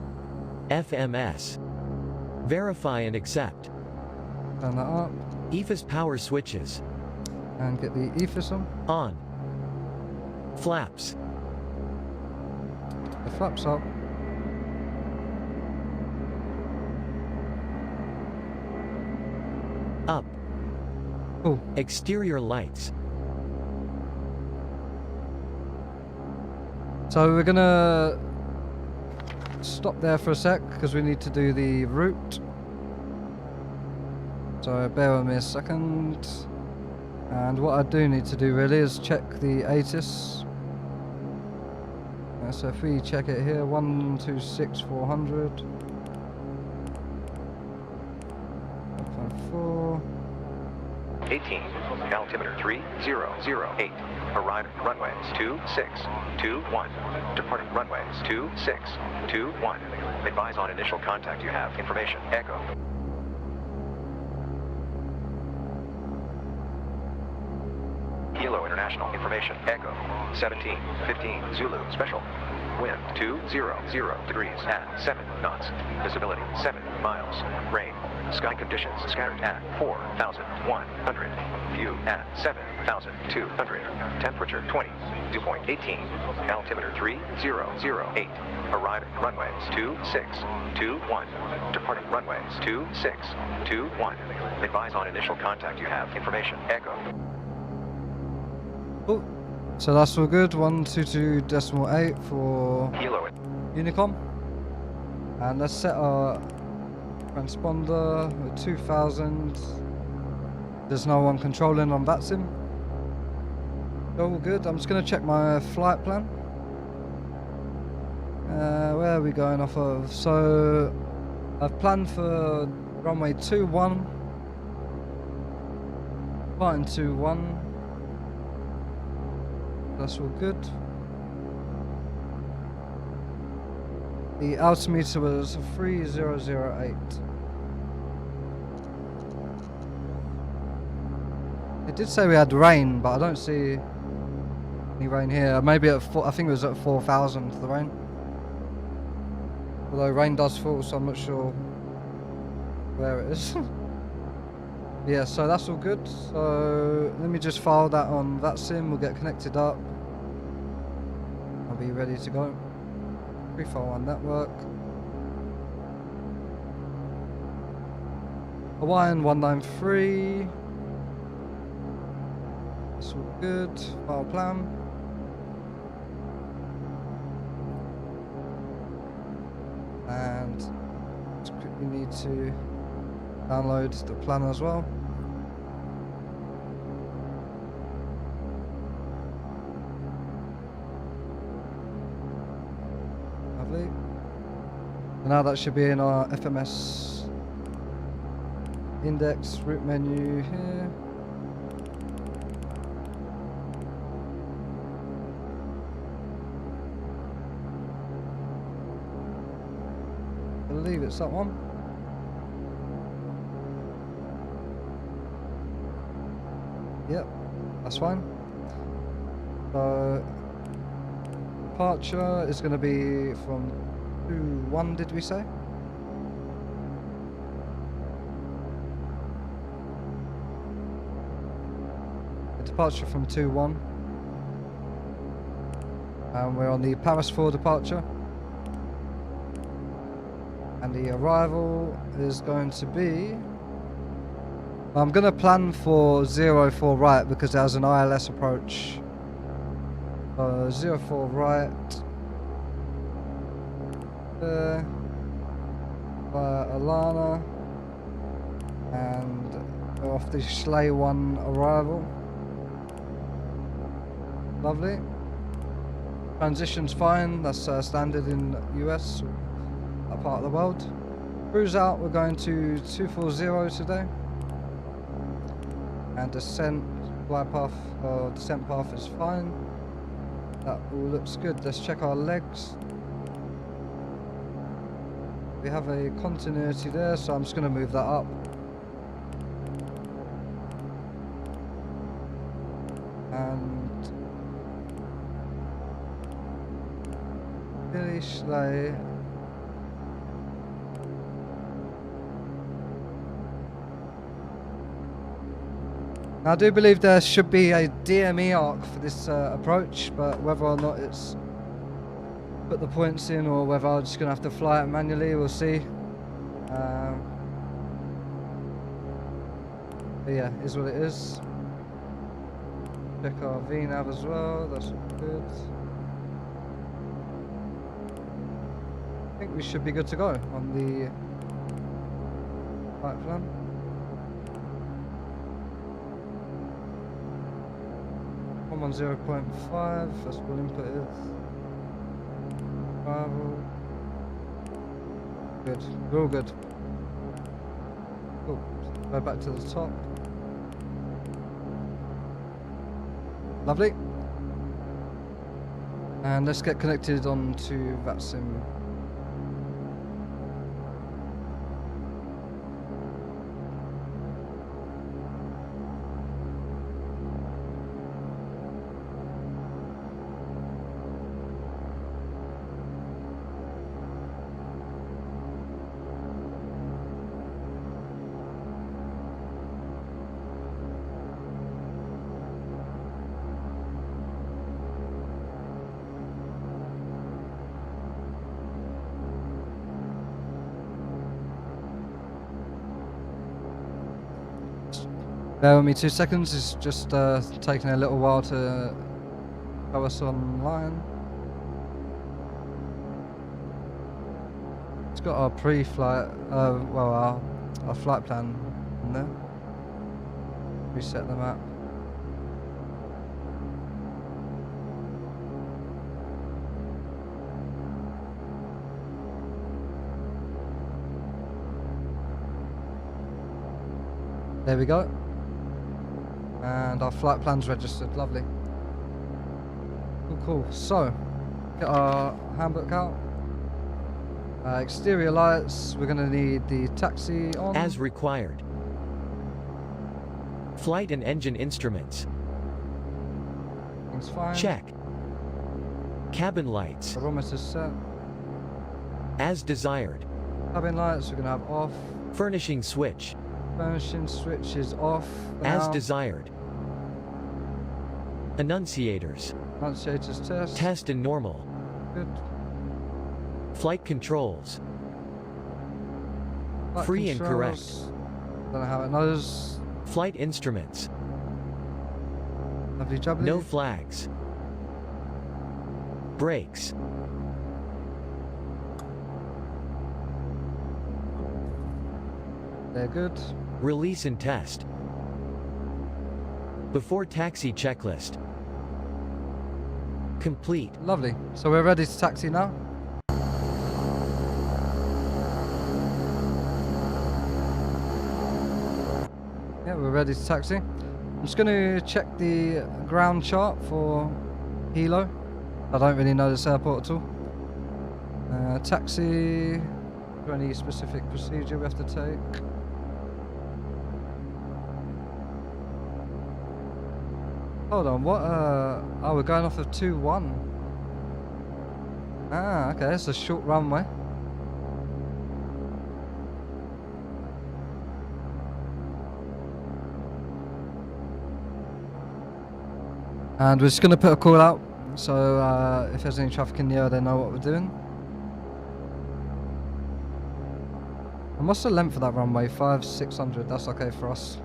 FMS. Verify and accept. Turn that up. EFIS power switches. And get the EFIS on. On. Flaps. The flaps up. Up. Cool. Exterior lights. So we're gonna stop there for a sec because we need to do the route. So bear with me a second. And what I do need to do really is check the ATIS. So if we check it here, 126,400. 1.4. 18, altimeter 3008, arriving runways 2621, departing runways 2621. Advise on initial contact you have information, echo. Kilo International information, echo, 1715 Zulu special. Wind 200 degrees at 7 knots. Visibility 7 miles. Rain. Sky conditions scattered at 4,100. View at 7,200. Temperature 20. Dew point 18. Altimeter 3008. Arriving runways 2621. Departing runways 2621. Advise on initial contact you have information, echo. Oh, so that's all good. 122.8 for Kilo Unicom. And let's set our transponder with 2000. There's no one controlling on VATSIM. All good. I'm just going to check my flight plan. Where are we going off of? So I've planned for runway 21, departing 21. That's all good. The altimeter was 3008. It did say we had rain, but I don't see any rain here. Maybe at I think it was at 4,000 the rain. Although rain does fall, so I'm not sure where it is. Yeah, so that's all good. So let me just file that on that sim. We'll get connected up. I'll be ready to go. Pre-file on network. Hawaiian 193. That's all good. File plan. And just quickly need to download the plan as well. Lovely. So now that should be in our FMS index root menu here. I believe it's that one. Yep, that's fine. So departure is going to be from 2-1, did we say? The departure from 2-1. And we're on the Paris 4 departure. And the arrival is going to be... I'm going to plan for 04 right because there's an ILS approach. 04 right. There. Via Alana. And go off the Schley 1 arrival. Lovely. Transition's fine. That's standard in US, that part of the world. Cruise out, we're going to 240 today. And descent descent path is fine. That all looks good. Let's check our legs. We have a continuity there, so I'm just going to move that up. And Billy Schley. Now, I do believe there should be a DME arc for this approach, but whether or not it's put the points in or whether I'm just going to have to fly it manually, we'll see. But yeah, is what it is. Check our VNAV as well, that's all good. I think we should be good to go on the flight plan. On 0.5, that's what input is. Arrival. Good, we're all good. Cool. Go back to the top. Lovely. And let's get connected onto VATSIM. Bear with me 2 seconds, it's just taking a little while to show us online. It's got our pre-flight, well our flight plan in there. Reset the map. There we go. And our flight plan's registered, lovely. Cool. So, get our handbook out. Exterior lights, we're going to need the taxi on. As required. Flight and engine instruments. Things fine. Check. Cabin lights. Barometer set. As desired. Cabin lights we're gonna have off. Furnishing switch. Furnishing switch is off. For As now. desired. Annunciators. Annunciators test. Test and normal. Good. Flight controls. Flight Free and correct. controls. Don't know how it knows. Flight instruments. Lovely jubbly. No flags. Brakes. They're good. Release and test. Before taxi checklist. Complete. Lovely. So we're ready to taxi now. Yeah, we're ready to taxi. I'm just going to check the ground chart for Hilo. I don't really know this airport at all. Taxi. Is there any specific procedure we have to take? Hold on, what? Oh, we're going off of 2-1. Ah, okay, it's a short runway. And we're just going to put a call out, so if there's any traffic in the air, they know what we're doing. And what's the length of that runway? 5,600, that's okay for us.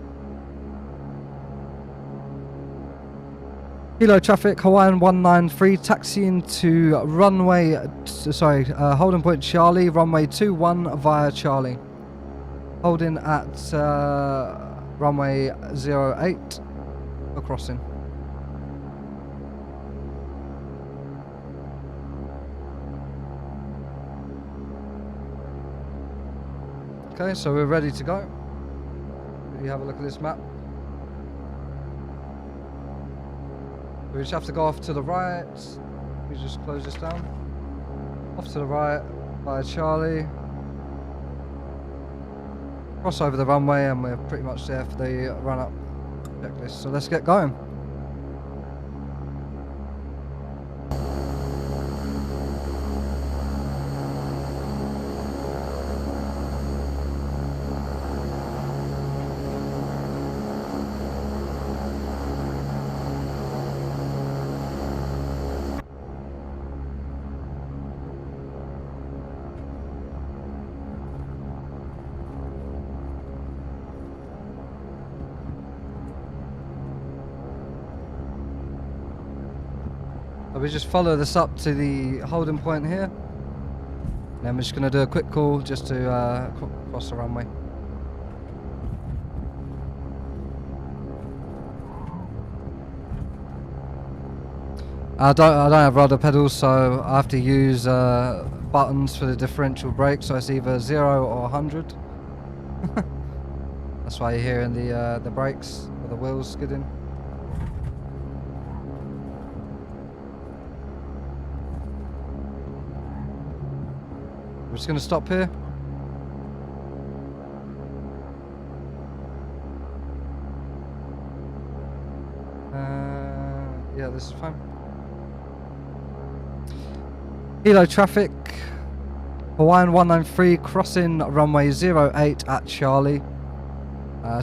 Hilo traffic, Hawaiian 193, taxiing to runway, holding point Charlie, runway 21 via Charlie. Holding at runway 08 for crossing. Okay, so we're ready to go. You have a look at this map. We just have to go off to the right. We just close this down. Off to the right by Charlie. Cross over the runway and we're pretty much there for the run up checklist. So let's get going. So we just follow this up to the holding point here. And then we're just going to do a quick call just to cross the runway. I don't have rudder pedals, so I have to use buttons for the differential brake, so it's either 0 or 100. That's why you're hearing the brakes or the wheels skidding. We're just going to stop here. Yeah, this is fine. Hilo traffic, Hawaiian 193 crossing runway 08 at Charlie.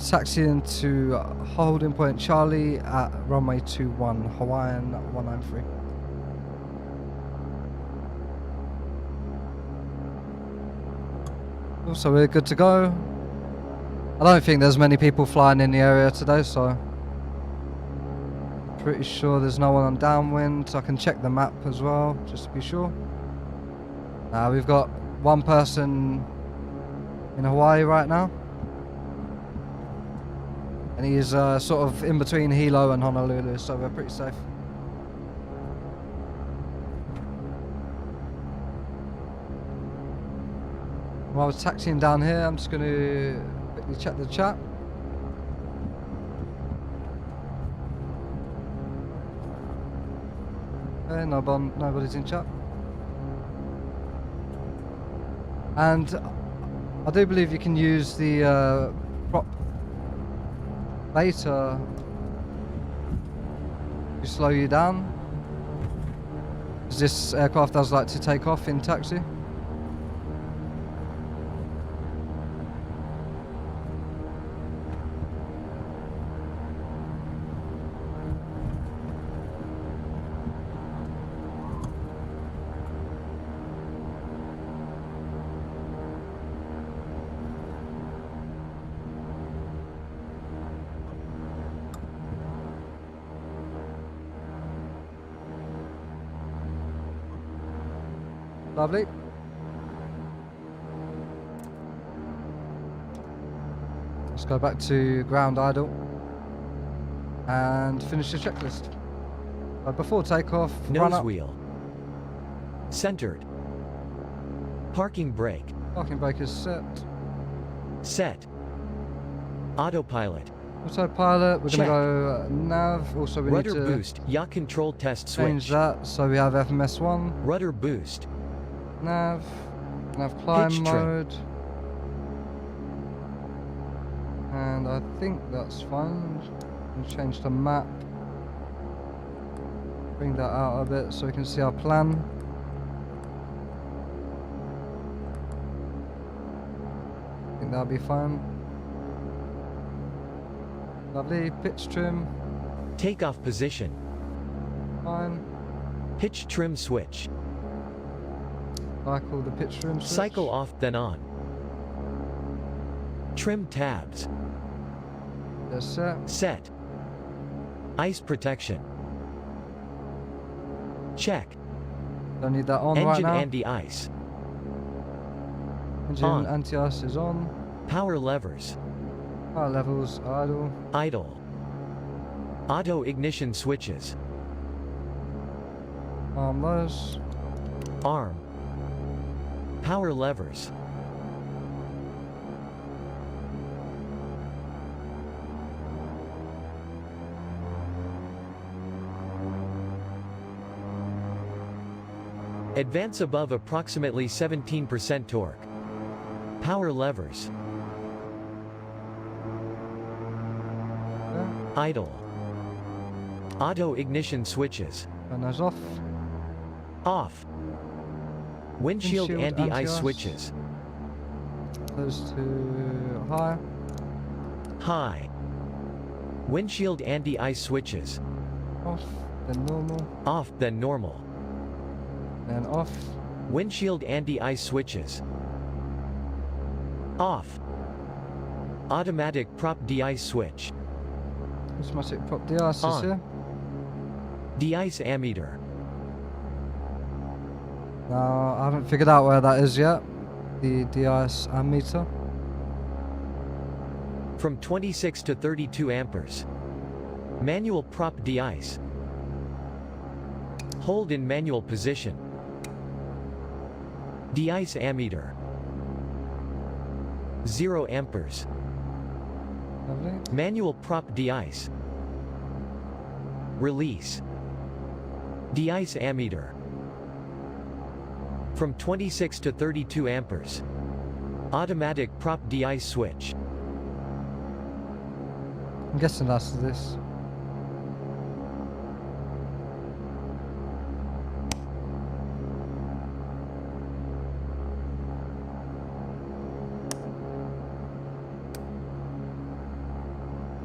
Taxiing to holding point Charlie at runway 21, Hawaiian 193. So we're good to go. I don't think there's many people flying in the area today, so pretty sure there's no one on downwind. I can check the map as well, just to be sure. We've got one person in Hawaii right now, and he's sort of in between Hilo and Honolulu, so we're pretty safe. While I was taxiing down here, I'm just going to quickly check the chat. Okay, nobody's in chat. And I do believe you can use the prop later to slow you down. As this aircraft does like to take off in taxi. Lovely. Let's go back to ground idle and finish the checklist. Before takeoff, run Nose up. wheel. Centered. Parking brake. Parking brake is set. Set. Autopilot. Autopilot, we're Check. going to go nav. Also, we Rudder need to boost. Yacht control test change switch. that. So we have FMS1, Rudder boost. nav climb Pitch trim. mode. And I think that's fine. We'll change the map. Bring that out a bit so we can see our plan. I think that'll be fine. Lovely. Pitch trim. Takeoff position. Fine. Pitch trim switch. Cycle the pitch trim switch. Cycle off then on. Trim tabs. They're set. Set. Ice protection. Check. Don't need that on right Engine now. anti-ice. Engine on. anti-ice is on. Power levers. Power levels idle. Idle. Auto ignition switches. Arm those. Arm. Power levers. Advance above approximately 17% torque. Power levers. Yeah. Idle. Auto ignition switches. Turn those off. Off. Windshield Windshield anti-ice anti-ice. switches. Those to high. High. Windshield anti-ice switches. Off. Then normal. Off then normal. Then off. Windshield anti-ice switches. Off. Automatic prop de-ice switch. Automatic prop de-ice is On. here. De-ice ammeter. Now, I haven't figured out where that is yet. The de-ice ammeter. From 26 to 32 amperes. Manual prop de-ice. Hold in manual position. De-ice ammeter. 0 amperes. Lovely. Manual prop de-ice. Release. De-ice ammeter. From 26 to 32 amperes. Automatic prop de-ice switch. I'm guessing that's this.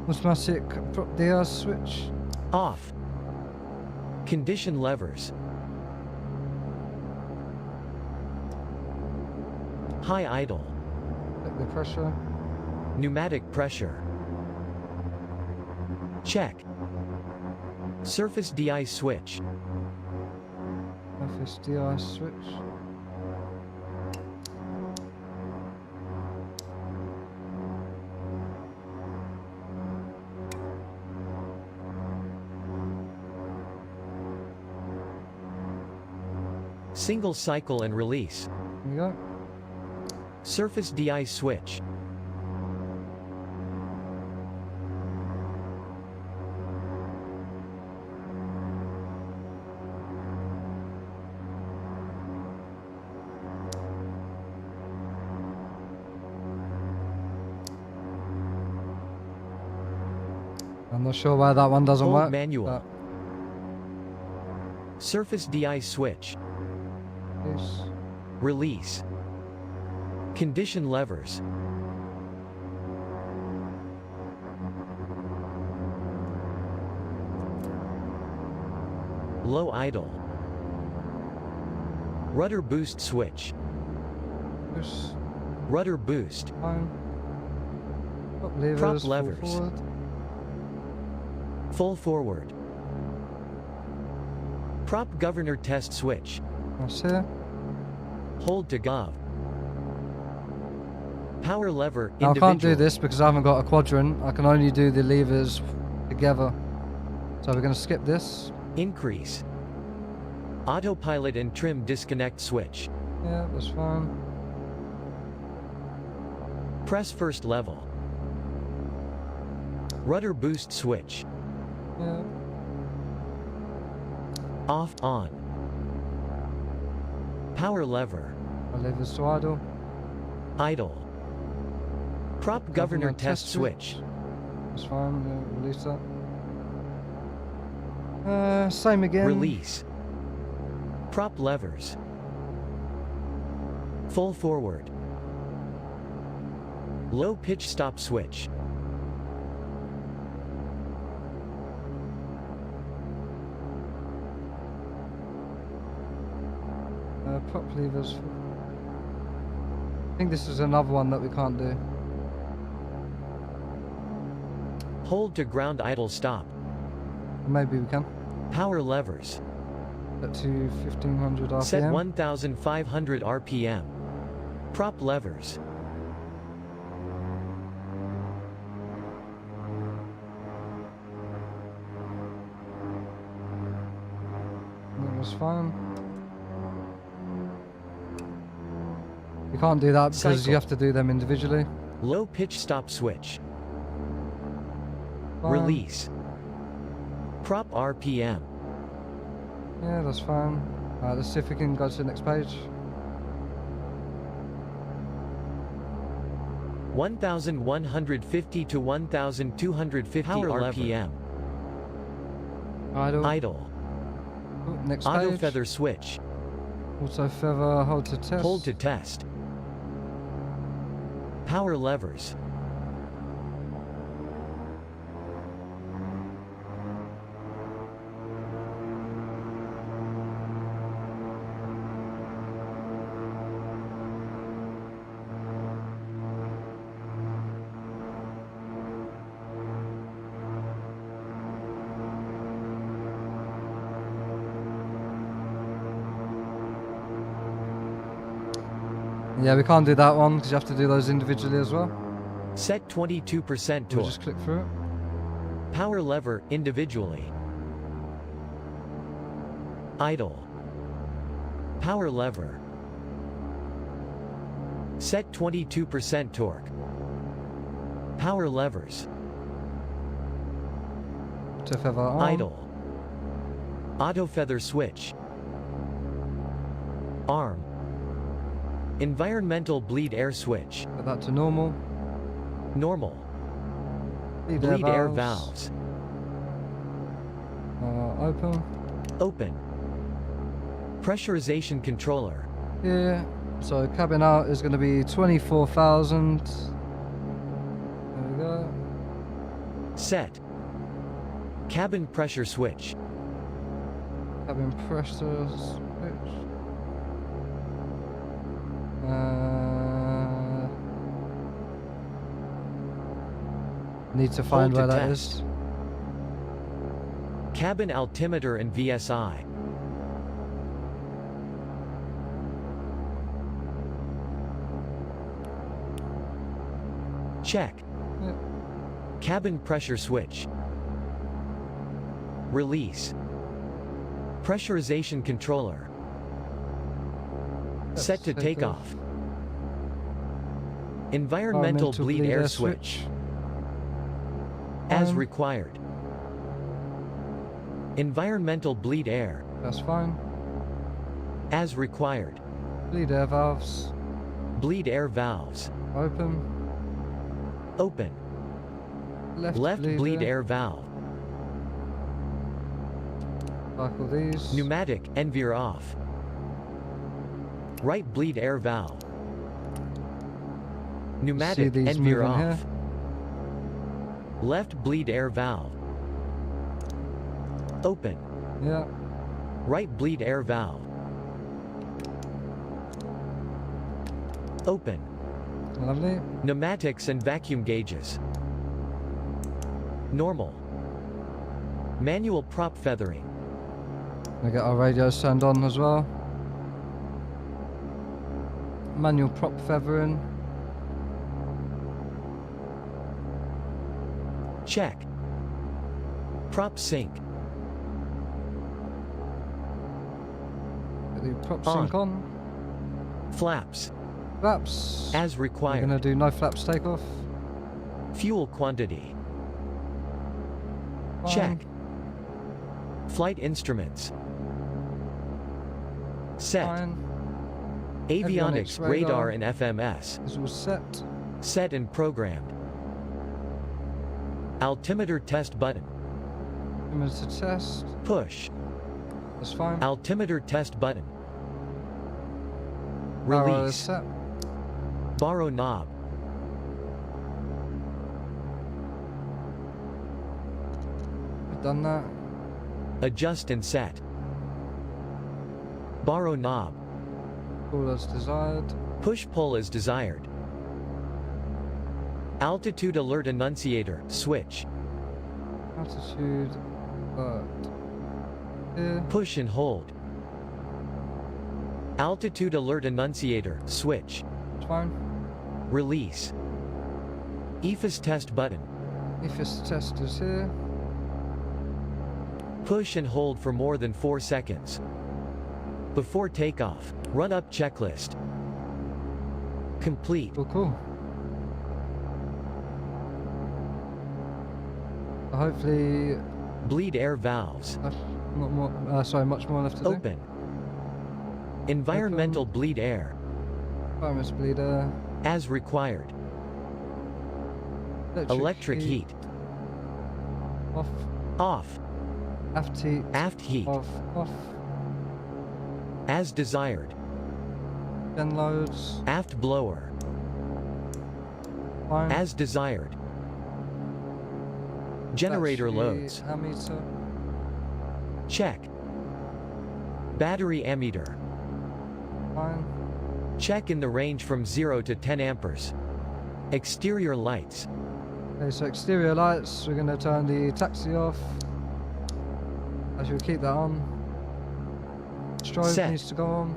Automatic prop de-ice switch. Off. Condition levers. High idle. Check the pressure. Pneumatic pressure. Check. Surface de-ice switch. Surface de-ice switch. Single cycle and release. There you go. Surface de-ice switch. I'm not sure why that one doesn't Hold work. manual. but Surface de-ice switch. yes. Release. Condition levers. Low idle. Rudder boost switch. Push. Rudder boost. Fine. Prop levers. Prop full levers. forward. Full forward. Prop governor test switch. That's here. Hold to gov. Power lever Now, I can't do individual. this because I haven't got a quadrant. I can only do the levers together. So we're going to skip this. Increase. Autopilot and trim disconnect switch. Yeah, that's fine. Press first level. Rudder boost switch. Yeah. Off, on. Power lever. My levers to idle. Idle. Prop governor test switch. That's fine. Yeah, release that. Same again. Release. Prop levers. Full forward. Low pitch stop switch. Prop levers. I think this is another one that we can't do. Hold to ground idle stop. Maybe we can. Power levers. Set to 1500 RPM. Set 1500 RPM. Prop levers. That was fine. You can't do that because Cycle. you have to do them individually. Low pitch stop switch. Fine. Release. Prop RPM. Yeah, that's fine. Alright, let's see if we can go to the next page. 1150 to 1250 Power RPM. Idle. Idle. Oh, next Auto page. feather switch. Auto feather, hold to test. Hold to test. Power levers. Yeah, we can't do that one because you have to do those individually as well. Set 22% We'll torque. just click through it. Power lever individually. Idle. Power lever. Set 22% torque. Power levers. Auto feather on. Idle. Auto feather switch. Arm. Environmental bleed air switch. Put that to normal. Normal. Bleed Bleed air valves. valves. Open. Open. Pressurization controller. Yeah. So cabin out is going to be 24,000. There we go. Set. Cabin pressure switch. Cabin pressure switch. Need to find Hold where to that test. is. Cabin altimeter and VSI. Check. Yeah. Cabin pressure switch. Release. Pressurization controller. Set to take off. Environmental bleed air switch. As On. required. Environmental bleed air. That's fine. As required. Bleed air valves. Bleed air valves. Open. Open. Left, Left bleed air. air valve. Cycle these. Pneumatic, NVIR off. Right bleed air valve. Pneumatic, these NVIR moving off. Left bleed air valve. Open. Yeah. Right bleed air valve. Open. Lovely. Pneumatics and vacuum gauges. Normal. Manual prop feathering. We get our radios turned on as well. Manual prop feathering. Check. Prop sync. Get the prop On. sync on. Flaps. Flaps. As We're required. gonna do no flaps takeoff. Fuel quantity. Fine. Check. Flight instruments. Set. Fine. Avionics, Avionics, radar radar. and FMS. Is all set. Set and programmed. Altimeter test button. Limiter test. Push. That's fine. Altimeter test button. Power is Release. set. Borrow knob. We've done that. Adjust and set. Borrow knob. All as desired. Push-pull as desired. Altitude alert annunciator, switch. Altitude. Here. Push and hold. Altitude alert annunciator, switch. It's fine. Release. EFIS test button. EFIS test is here. Push and hold for more than 4 seconds. Before takeoff, run up checklist. Complete. Cool. Hopefully, Bleed air valves. not more. Sorry, much more left to do. Open. Environmental bleed air. Environmental bleeder. As required. Electric heat. Off. Off. Aft heat. Aft heat. Off. Off. As desired. Gen loads. Aft blower. Fine. As desired. Generator Battery loads. Ammeter. Check. Battery ammeter. Fine. Check in the range from 0 to 10 amperes. Exterior lights. Okay, so exterior lights. We're going to turn the taxi off. Actually, we'll keep that on. Strobe Set. needs to go on.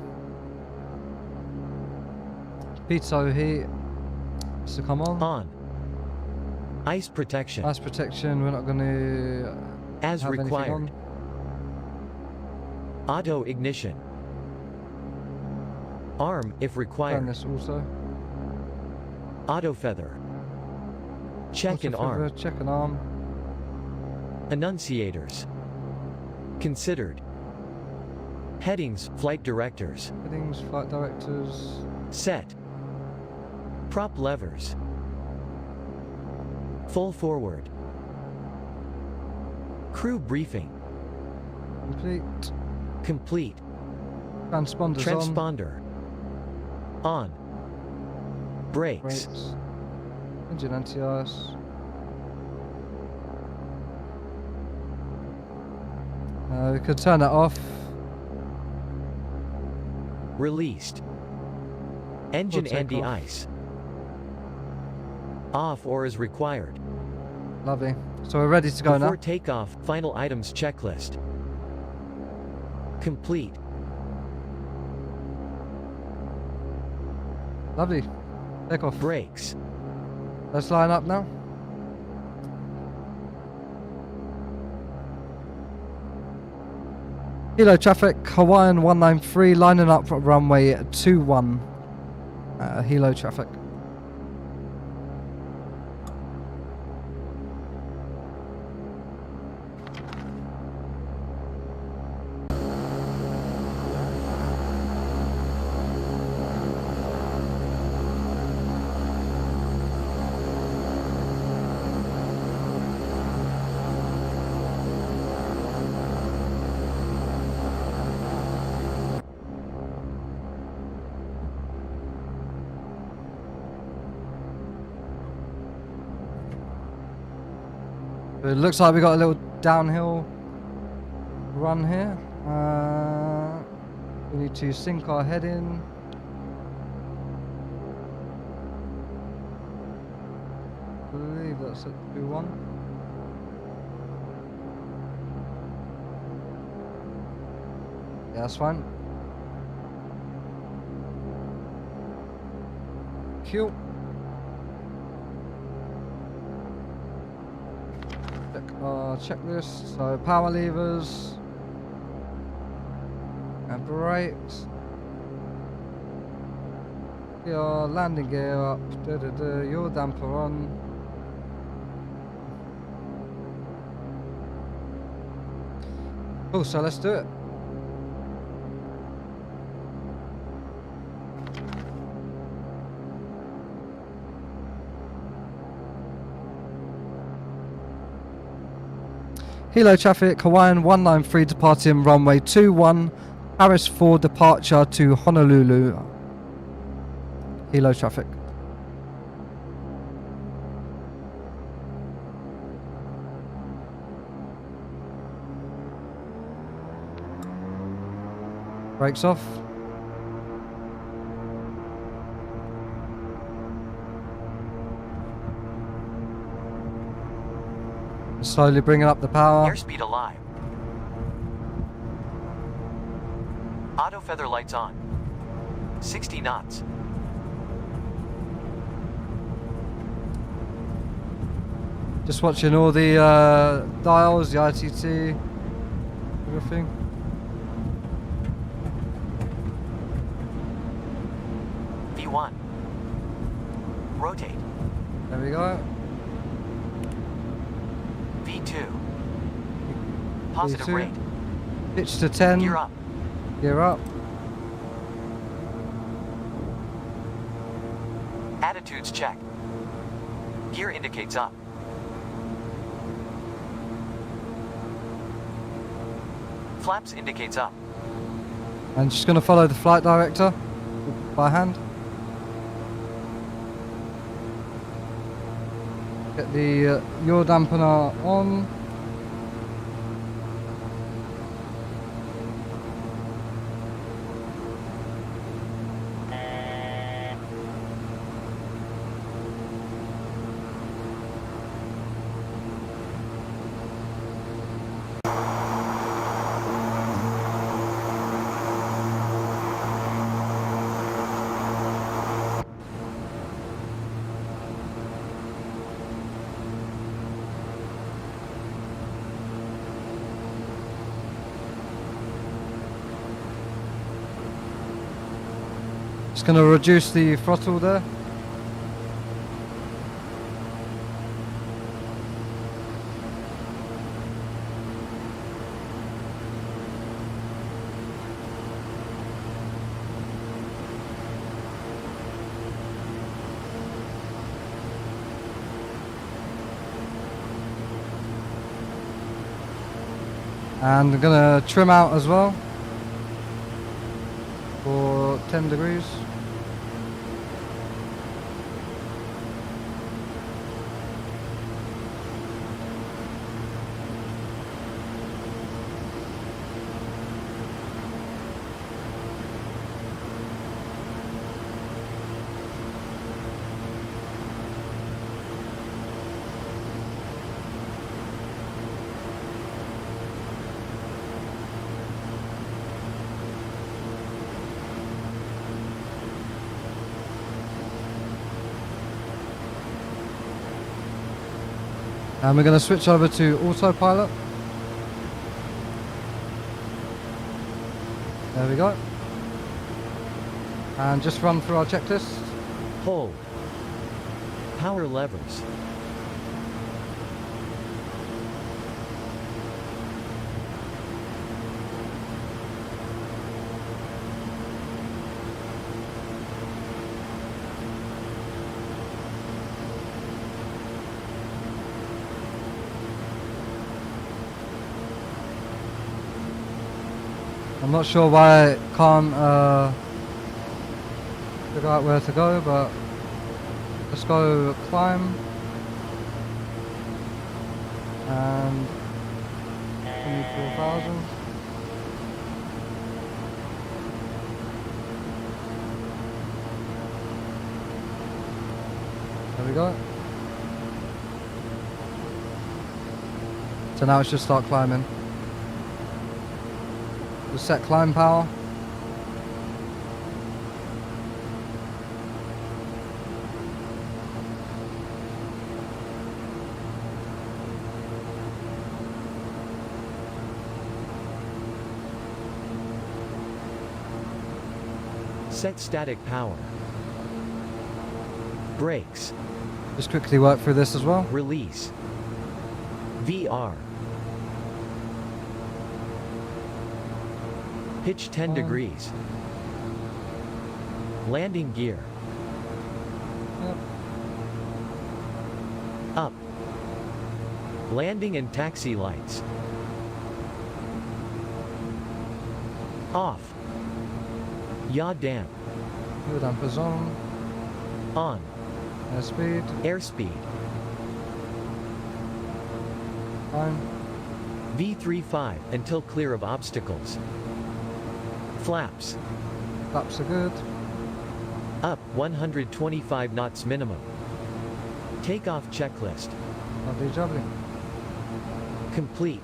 PHTO heat needs to come on. On. Ice protection. Ice protection. We're not going to As have anything required. on. Auto ignition. Arm, if Turn required. this also. Auto feather. Check Also and for arm. the check and arm. Annunciators. Considered. Headings, flight directors. Headings, flight directors. Set. Prop levers. Full forward. Crew briefing. Complete. Complete. Transponders on. Transponder. On. Brakes. Brakes. Engine anti-ice. We could turn that off. Released. Engine We'll take anti-ice. Off or as required. Lovely. So we're ready to go Before now. takeoff, final items checklist. Complete. Lovely. Take off. Brakes. Let's line up now. Kilo traffic, Hawaiian 193, lining up for runway 21. Hilo traffic. It looks like we got a little downhill run here. We need to sink our head in. I believe that's at 2-1. Yeah, that's fine. Cool. Check our checklist. So power levers and brakes. Your landing gear up. Your damper on. Cool. So let's do it. Hilo traffic, Hawaiian 193 departing runway 21, Paris 4 departure to Honolulu. Hilo traffic. Brakes off. Slowly bringing up the power. Airspeed alive. Auto feather lights on. 60 knots. Just watching all the dials, the ITT, everything. V1. Rotate. There we go. V2. Positive V2. rate. Pitch to 10. Gear up. Gear up. Attitudes check. Gear indicates up. Flaps indicates up. And just going to follow the flight director by hand. Get the yaw dampener on. Just going to reduce the throttle there. And I'm going to trim out as well for 10 degrees. And we're going to switch over to autopilot. There we go. And just run through our checklist. Hold. Power levers. I'm not sure why it can't figure out where to go, but let's go climb. And 24,000. There we go. So now it should start climbing. We'll set climb power. Set static power. Brakes. Just quickly work through this as well. Release. VR. Pitch 10 degrees. Landing gear. Yep. Up. Landing and taxi lights. Off. Yaw damp. Fuel dampers on. On. Airspeed. Airspeed. Fine. V35 until clear of obstacles. Flaps. Flaps are good. Up 125 knots minimum. Takeoff checklist. Lovely jubbly. Complete.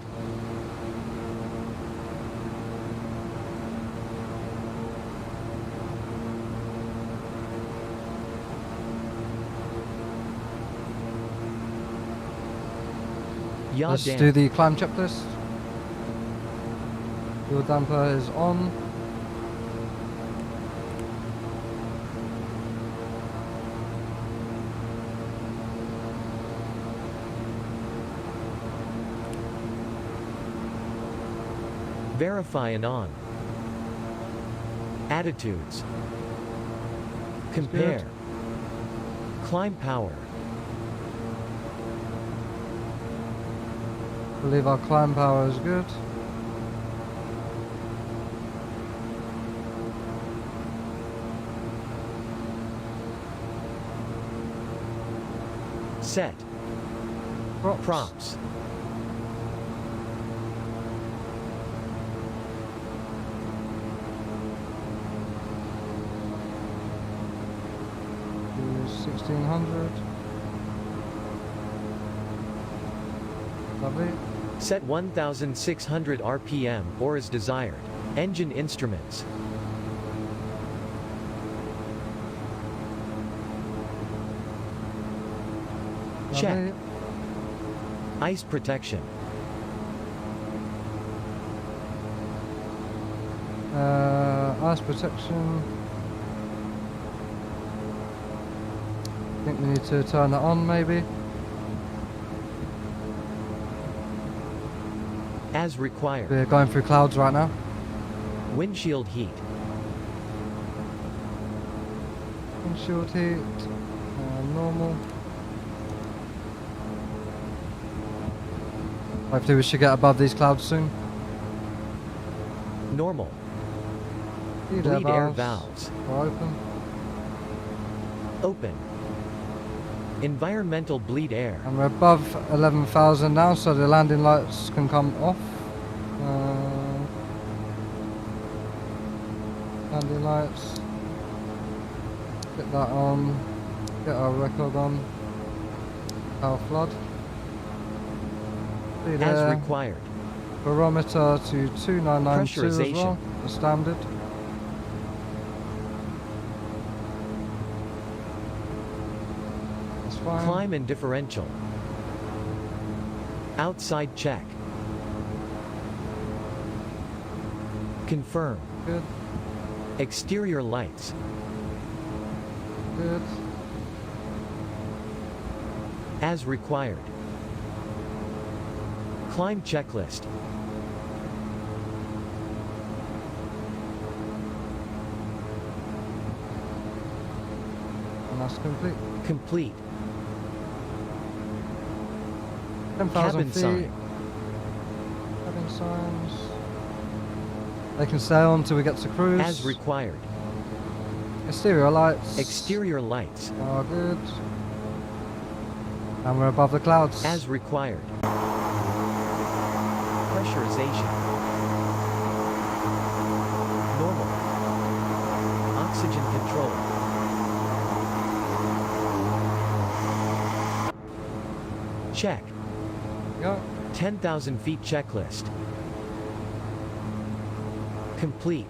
Yaw Let's damp. do the climb checklist. Fuel damper is on. Verify and on. Attitudes. Compare. Climb power. Believe our climb power is good. Set. Props. Props. Do 1600. Lovely. Set 1600 RPM or as desired. Engine instruments. Check. Lovely. Ice protection. Ice protection. I think we need to turn that on maybe. As required. We're going through clouds right now. Windshield heat. Windshield heat. Normal. Hopefully we should get above these clouds soon. Normal. Bleed Air valves. are open. Open. Environmental bleed air. And we're above 11,000 now, so the landing lights can come off. Landing lights. Get that on. Get our record on. Power flood. Bleed As air. required. Barometer to 2992 as Pressurization. well, the standard. That's fine. Climb and differential. Outside check. Confirm. Good, Exterior lights. good. As required. Climb checklist. And that's complete. Complete. 10,000 Cabin feet. sign. Cabin signs. They can stay on till we get to cruise. As required. Exterior lights. Exterior lights. are good. And we're above the clouds. As required. pressurization. Normal. Oxygen control. Check. Yeah. 10,000 feet checklist. Complete.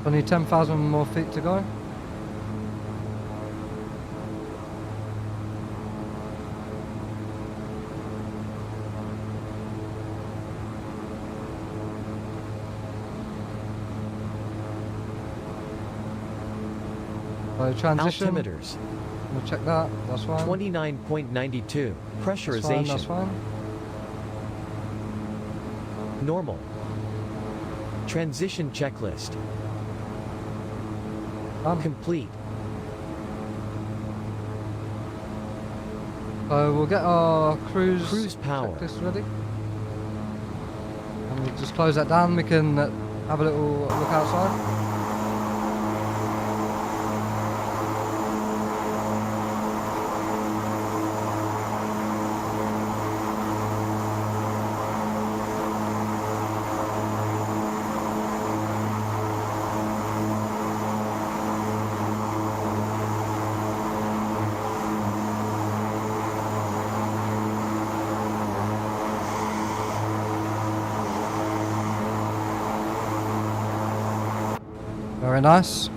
Only 10,000 more feet to go. So transition. Altimeters. We'll check that. That's fine. 29.92. Pressurization. That's fine. Normal. Transition checklist. Done. Complete. So we'll get our cruise power. checklist ready. And we'll just close that down. We can have a little look outside. Very nice.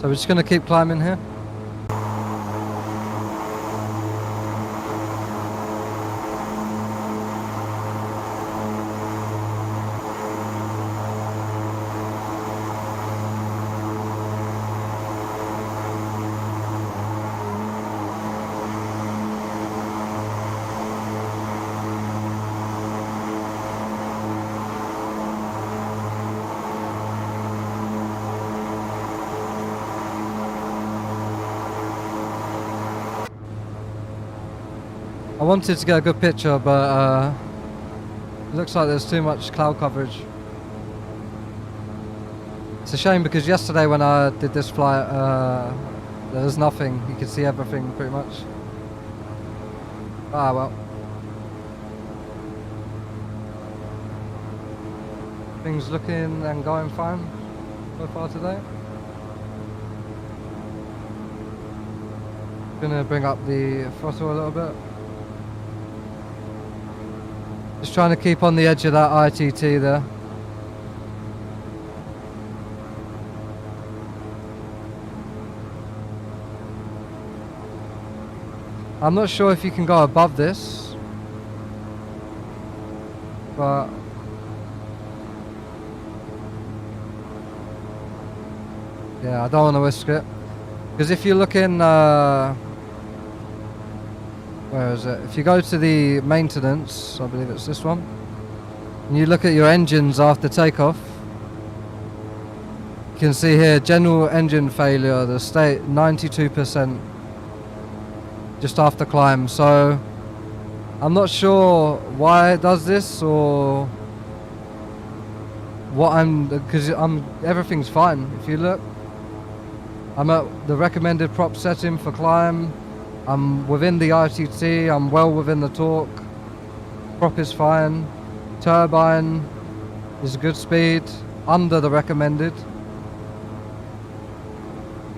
So we're just going to keep climbing here. I wanted to get a good picture, but it looks like there's too much cloud coverage. It's a shame because yesterday when I did this flight, there was nothing. You could see everything pretty much. Ah well. Things looking and going fine so far today. Gonna bring up the throttle a little bit. Just trying to keep on the edge of that ITT there. I'm not sure if you can go above this, but yeah, I don't want to risk it. Because if you look in, where is it? If you go to the maintenance, I believe it's this one, and you look at your engines after takeoff, you can see here general engine failure, the state 92% just after climb. So I'm not sure why it does this or what because everything's fine. If you look, I'm at the recommended prop setting for climb. I'm within the ITT, I'm well within the torque. Prop is fine. Turbine is a good speed, under the recommended.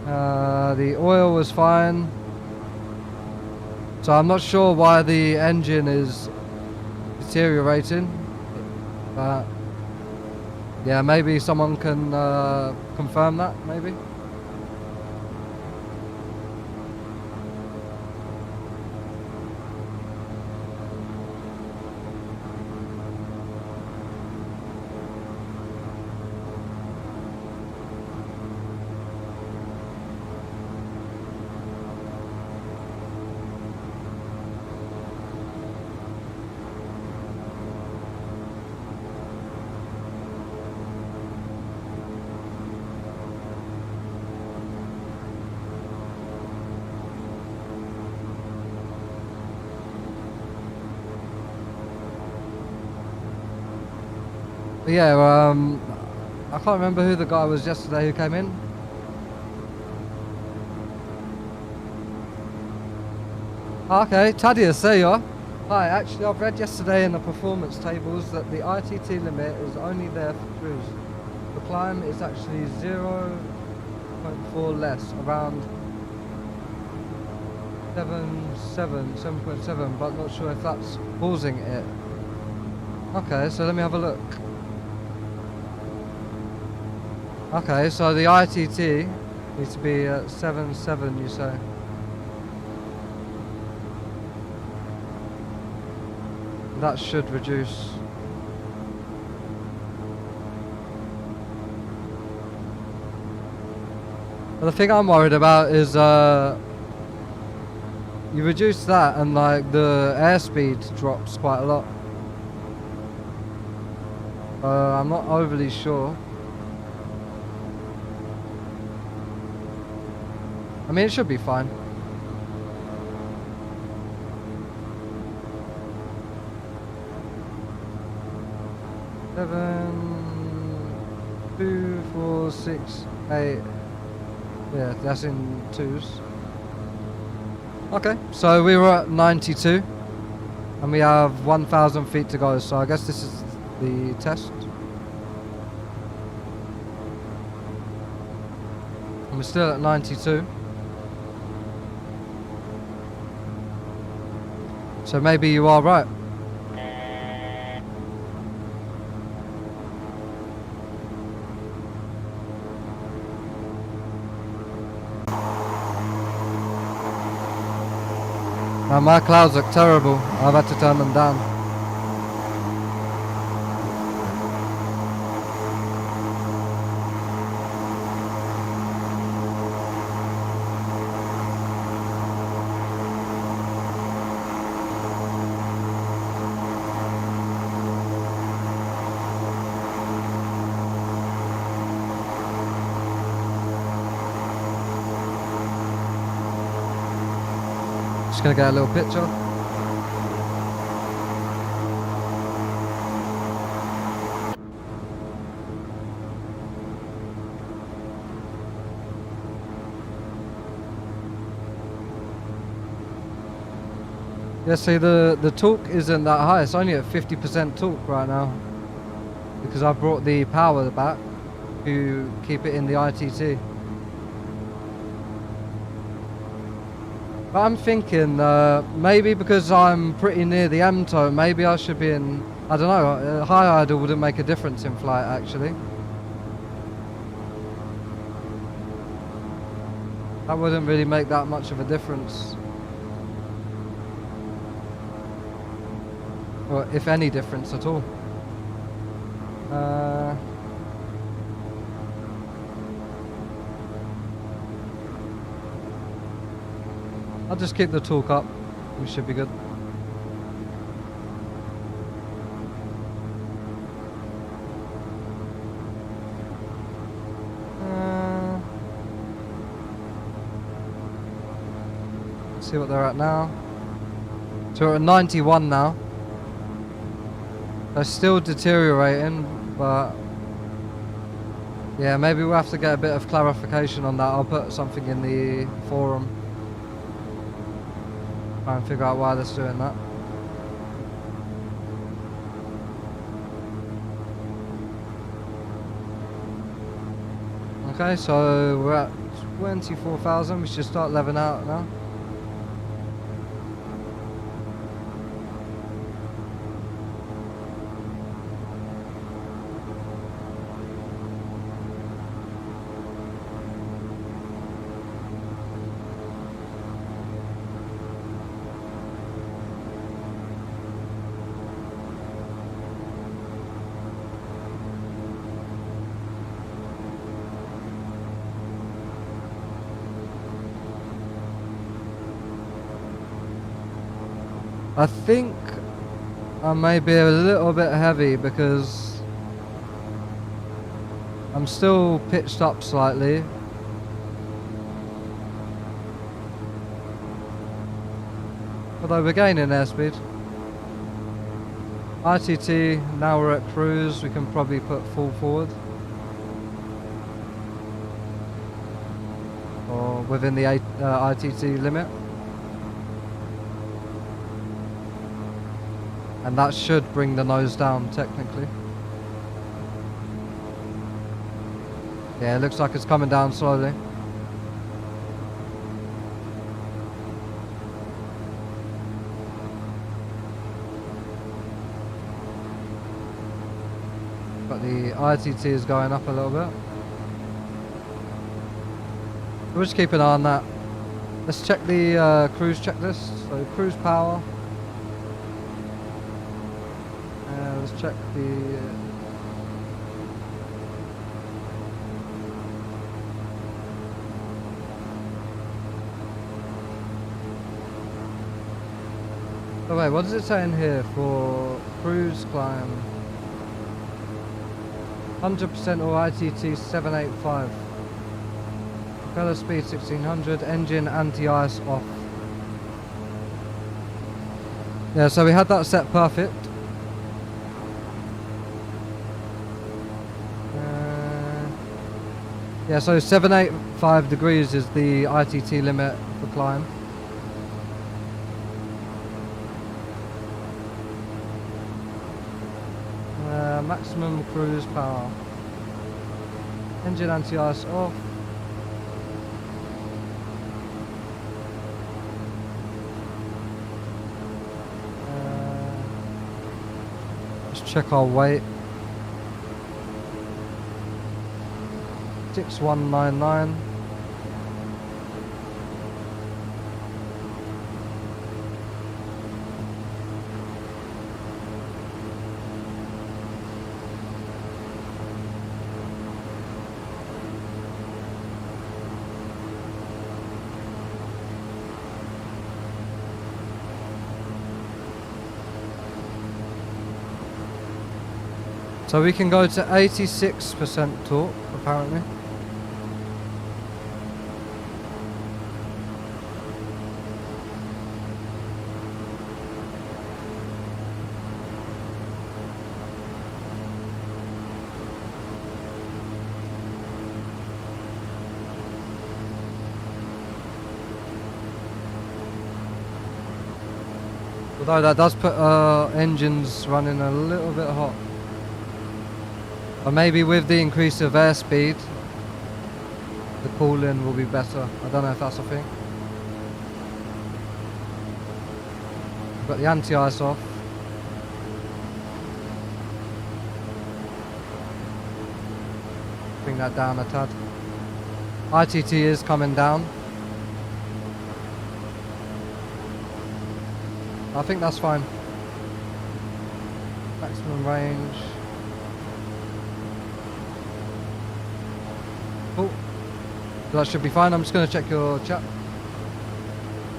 The oil was fine. So I'm not sure why the engine is deteriorating, but Yeah, maybe someone can confirm that, maybe. But yeah, I can't remember who the guy was yesterday who came in. Okay, Thaddeus, there you are. Hi, actually I've read yesterday in the performance tables that the ITT limit is only there for cruise. The climb is actually 0.4 less, around 7.7, but not sure if that's causing it. Okay, so let me have a look. Okay, so the ITT needs to be at 7.7, you say? That should reduce. But the thing I'm worried about is you reduce that and like the airspeed drops quite a lot. I'm not overly sure. I mean, it should be fine. Seven, 2, 4, 6, 8. Yeah, that's in twos. Okay, so we were at 92 and we have 1,000 feet to go, so I guess this is the test. And we're still at 92. So maybe you are right. Now my clouds look terrible. I've had to turn them down. Just gonna get a little picture. Yeah, see the torque isn't that high, it's only at 50% torque right now. Because I brought the power back to keep it in the ITT. But I'm thinking, maybe because I'm pretty near the MTO, maybe I should be in, I don't know, high idle wouldn't make a difference in flight actually. That wouldn't really make that much of a difference. Or if any difference at all. I'll just keep the torque up. We should be good. Let's see what they're at now. So we're at 91 now. They're still deteriorating, but yeah, maybe we'll have to get a bit of clarification on that. I'll put something in the forum. Try and figure out why they're doing that. Okay, so we're at 24,000. We should start leveling out now. I think I may be a little bit heavy because I'm still pitched up slightly. Although we're gaining airspeed. ITT, now we're at cruise, we can probably put full forward. Or within the ITT limit. And that should bring the nose down technically. Yeah, it looks like it's coming down slowly. But the ITT is going up a little bit. We'll just keep an eye on that. Let's check the cruise checklist. So cruise power. Let's check the... Oh wait, what does it say in here for cruise climb? 100% or ITT 785. Propeller speed 1600, engine anti-ice off. Yeah, so we had that set perfect. Yeah, so 785 degrees is the ITT limit for climb. Maximum cruise power. Engine anti-ice off. Let's check our weight. 6199. So we can go to 86% torque apparently. Although that does put engines running a little bit hot. Or maybe with the increase of airspeed, the cooling will be better. I don't know if that's a thing. Got the anti-ice off. Bring that down a tad. ITT is coming down. I think that's fine. Maximum range. Cool. That should be fine. I'm just going to check your chat.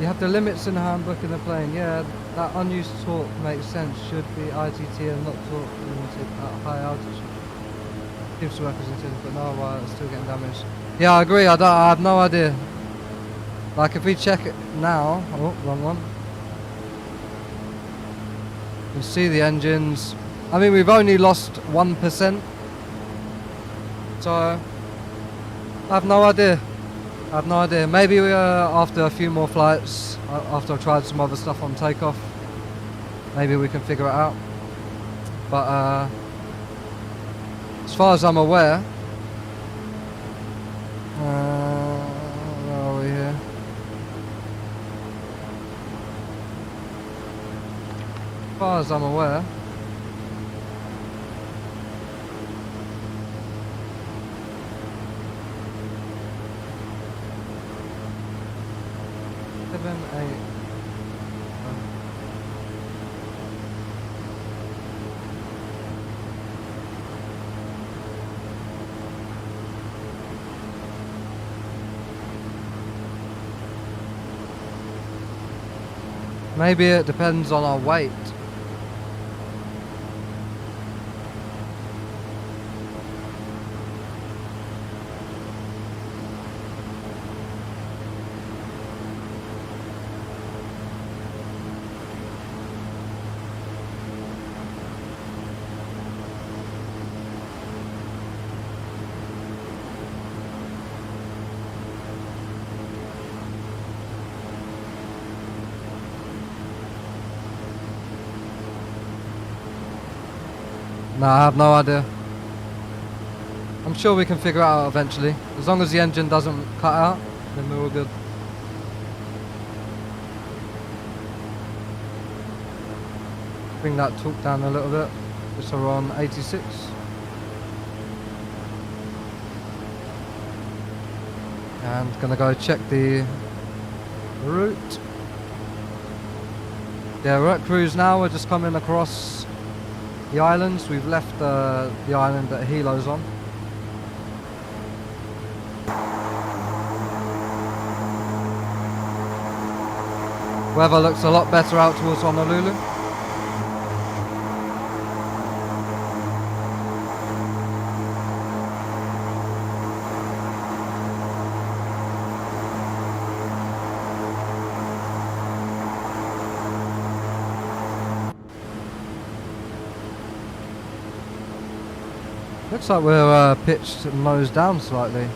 You have the limits in the handbook in the plane. Yeah, that unused torque makes sense. Should be ITT and not torque limited at high altitude. Seems to work as intended, but no, why it's still getting damaged. Yeah, I agree. I have no idea. Like if we check it now. Oh, wrong one. You can see the engines. I mean, we've only lost 1%. So I have no idea. I have no idea. Maybe after a few more flights, after I've tried some other stuff on takeoff, maybe we can figure it out. But as far as I'm aware, where are we here? As far as I'm aware, Maybe it depends on our weight. No, I have no idea. I'm sure we can figure it out eventually. As long as the engine doesn't cut out, then we're all good. Bring that torque down a little bit, just so we're on 86. And gonna go check the route. Yeah, we're at cruise now. We're just coming across the islands. We've left the island that Hilo's on. Weather looks a lot better out towards Honolulu. Looks like we're pitched nose down slightly.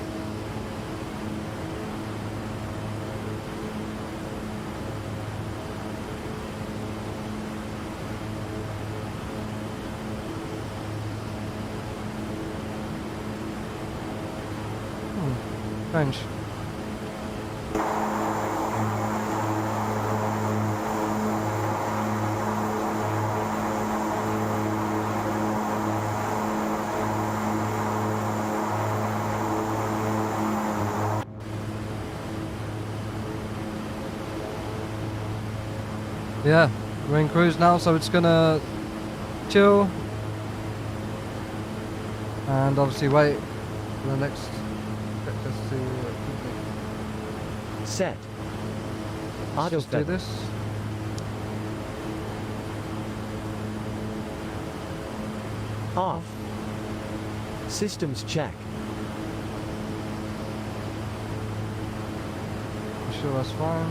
Strange. Yeah, we're in cruise now, so it's gonna chill and obviously wait for the next vectors to Set. Auto Let's just do feather. this. Off. Systems check. I'm sure that's fine.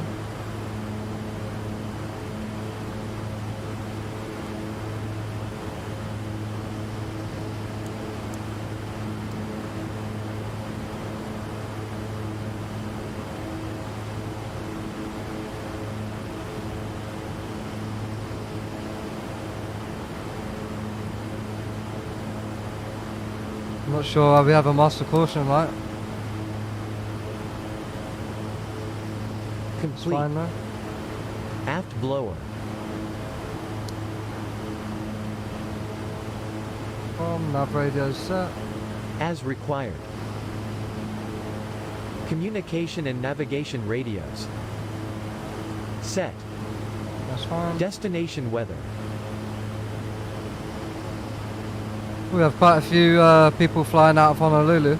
I'm not sure we have a master caution light. It's Complete. fine though. Aft blower. Nav radio set. As required. Communication and navigation radios. Set. That's fine. Destination weather. We have quite a few people flying out of Honolulu.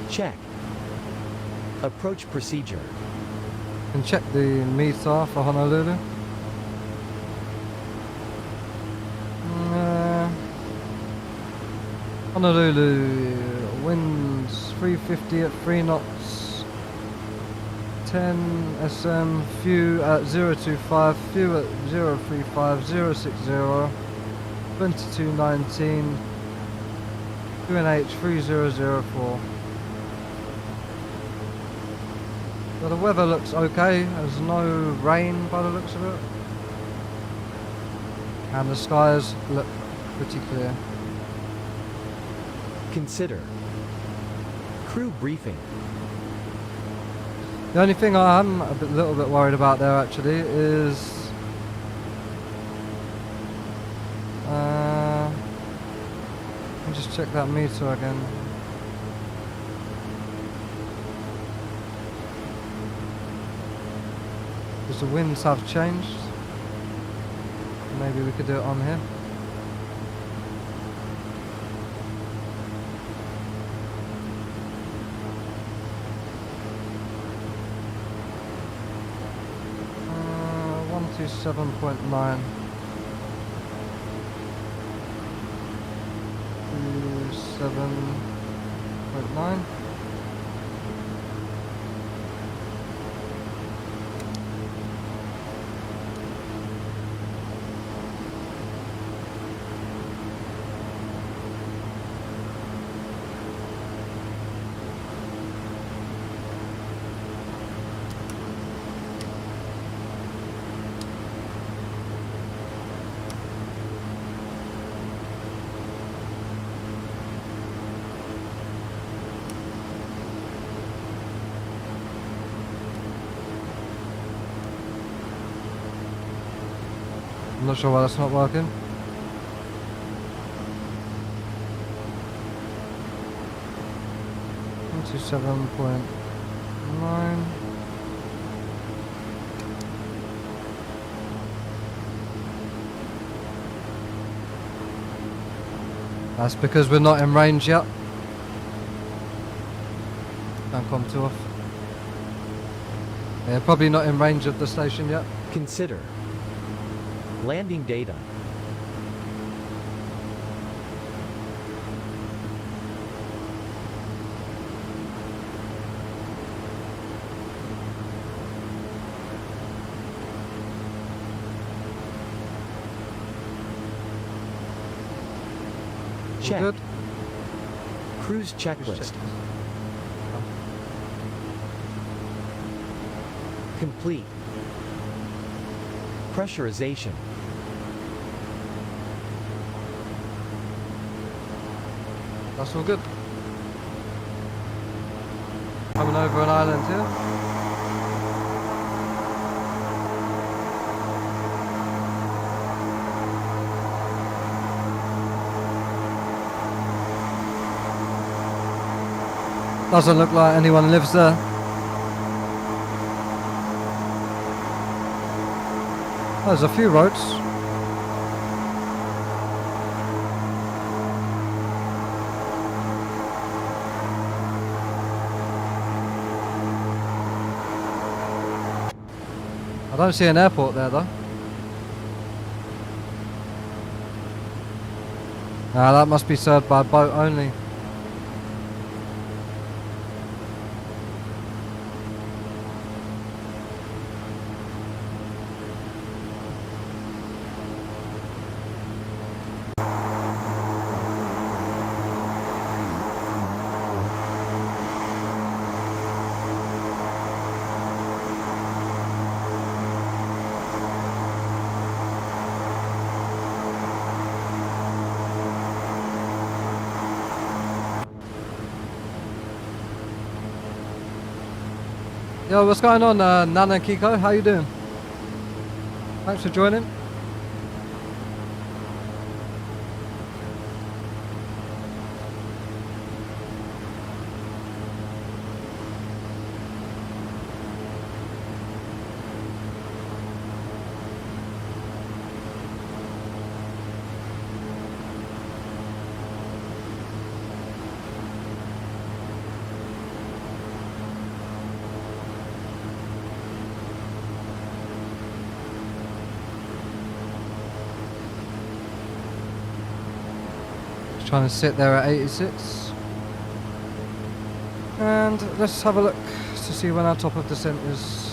Check. Approach procedure. Can check the meter for Honolulu. Honolulu winds 350 at 3 knots. 10 SM, few at 025, few at 035, 060, 2219, QNH 3004. So the weather looks okay, there's no rain by the looks of it. And the skies look pretty clear. Consider. Crew briefing. The only thing I am a little bit worried about there actually is let me just check that meter again. Because the winds have changed. Maybe we could do it on here. 27.9. 27.9. I'm not sure why that's not working. Into 7.9. That's because we're not in range yet. Don't come too off. Yeah, probably not in range of the station yet. Consider. Landing data. Check. Good. Cruise checklist. Complete. Pressurization. That's all good. Coming over an island here. Doesn't look like anyone lives there. There's a few roads. I don't see an airport there though. Nah, that must be served by boat only. Yo, what's going on, Nana and Kiko? How you doing? Thanks for joining. Trying to sit there at 86. And let's have a look to see when our top of descent is.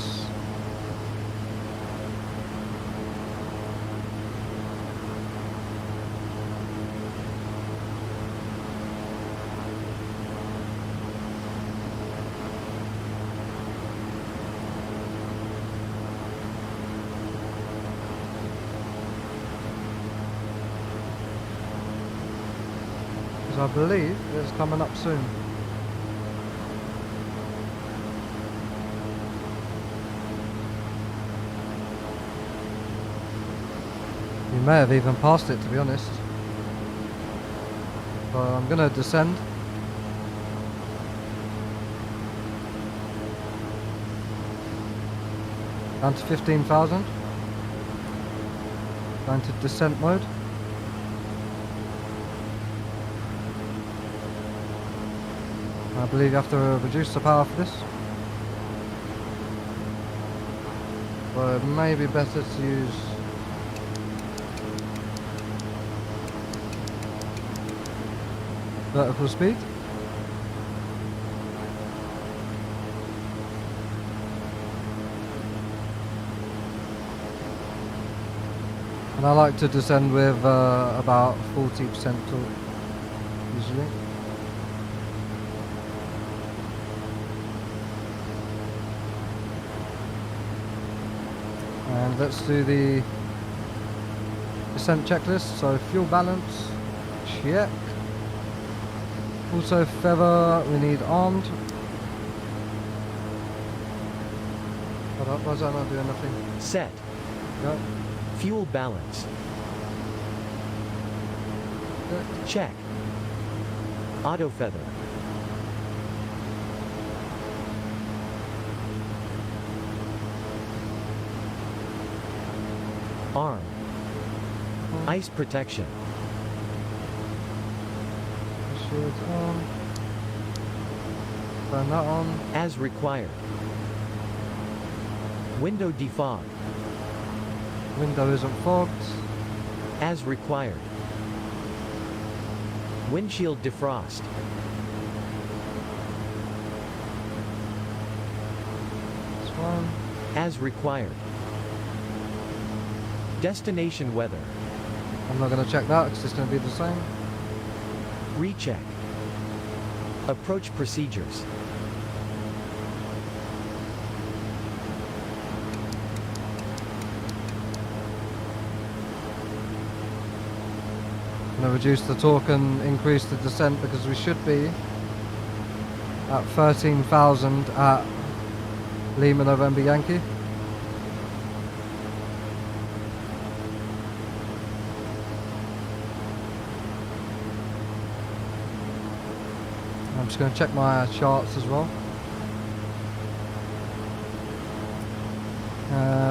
I believe it's coming up soon. You may have even passed it, to be honest. So I'm going to descend. Down to 15,000. Going to descent mode. I believe you have to reduce the power for this. but it may be better to use vertical speed. And I like to descend with about 40% torque usually. And let's do the descent checklist. So fuel balance, check. Also feather, we need armed. Hold up, why is that not doing nothing? Set. Go. Fuel balance. Check. Auto feather. Arm. Ice protection. Shields on. Turn that on. As required. Window defog. Window isn't fogged. As required. Windshield defrost. That's fine. As required. Destination weather. I'm not going to check that because it's going to be the same. Recheck. Approach procedures. I'm going to reduce the torque and increase the descent because we should be at 13,000 at Lima November Yankee. I'm just going to check my charts as well.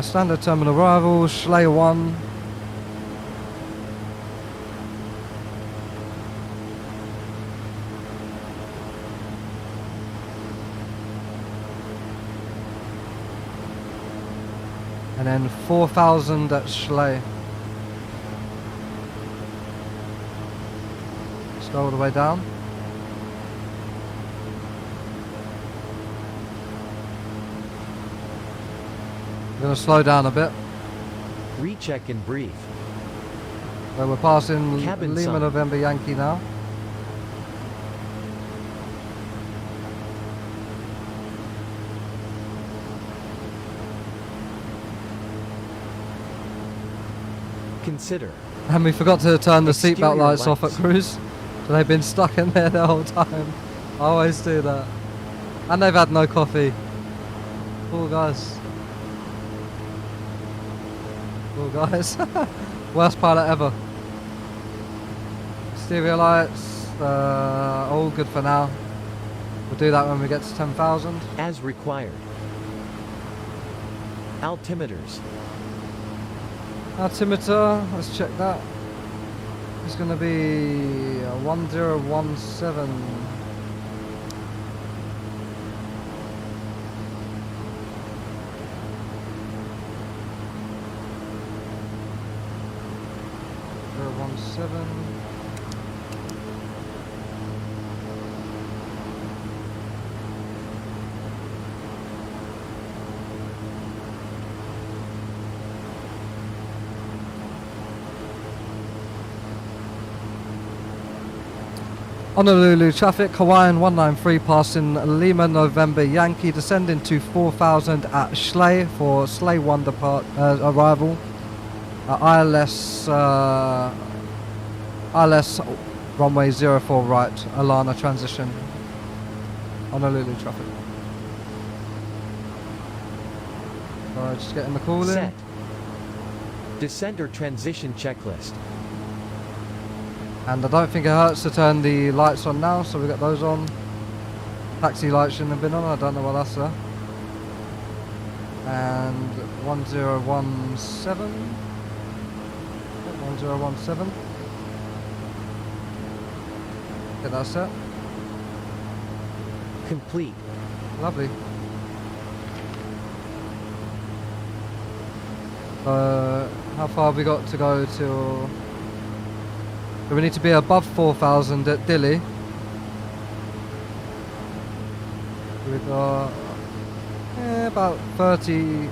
Standard terminal arrival, Schley 1. And then 4,000 at Schley. Let's go all the way down. We're going to slow down a bit. Recheck and brief. So we're passing Cabin Lima sun. November Yankee now. Consider. And we forgot to turn the seatbelt Exterior lights off at lights. cruise. So they've been stuck in there the whole time. I always do that. And they've had no coffee. Poor guys. Poor guys. Worst pilot ever. Exterior lights, all good for now. We'll do that when we get to 10,000. As required. Altimeters. Altimeter, let's check that. It's going to be 1017. Honolulu traffic, Hawaiian 193 passing Lima November Yankee, descending to 4,000 at Schley for Schley 1 arrival. ILS runway 04 right, Alana transition. Honolulu traffic. Alright, just getting the call in. Set. Descent or transition checklist. And I don't think it hurts to turn the lights on now, so we got those on. Taxi lights shouldn't have been on, I don't know what that's there. And 1017. 1017. Get that set. Complete. Lovely. How far have we got to go till... We need to be above 4,000 at Dili. We've got about 30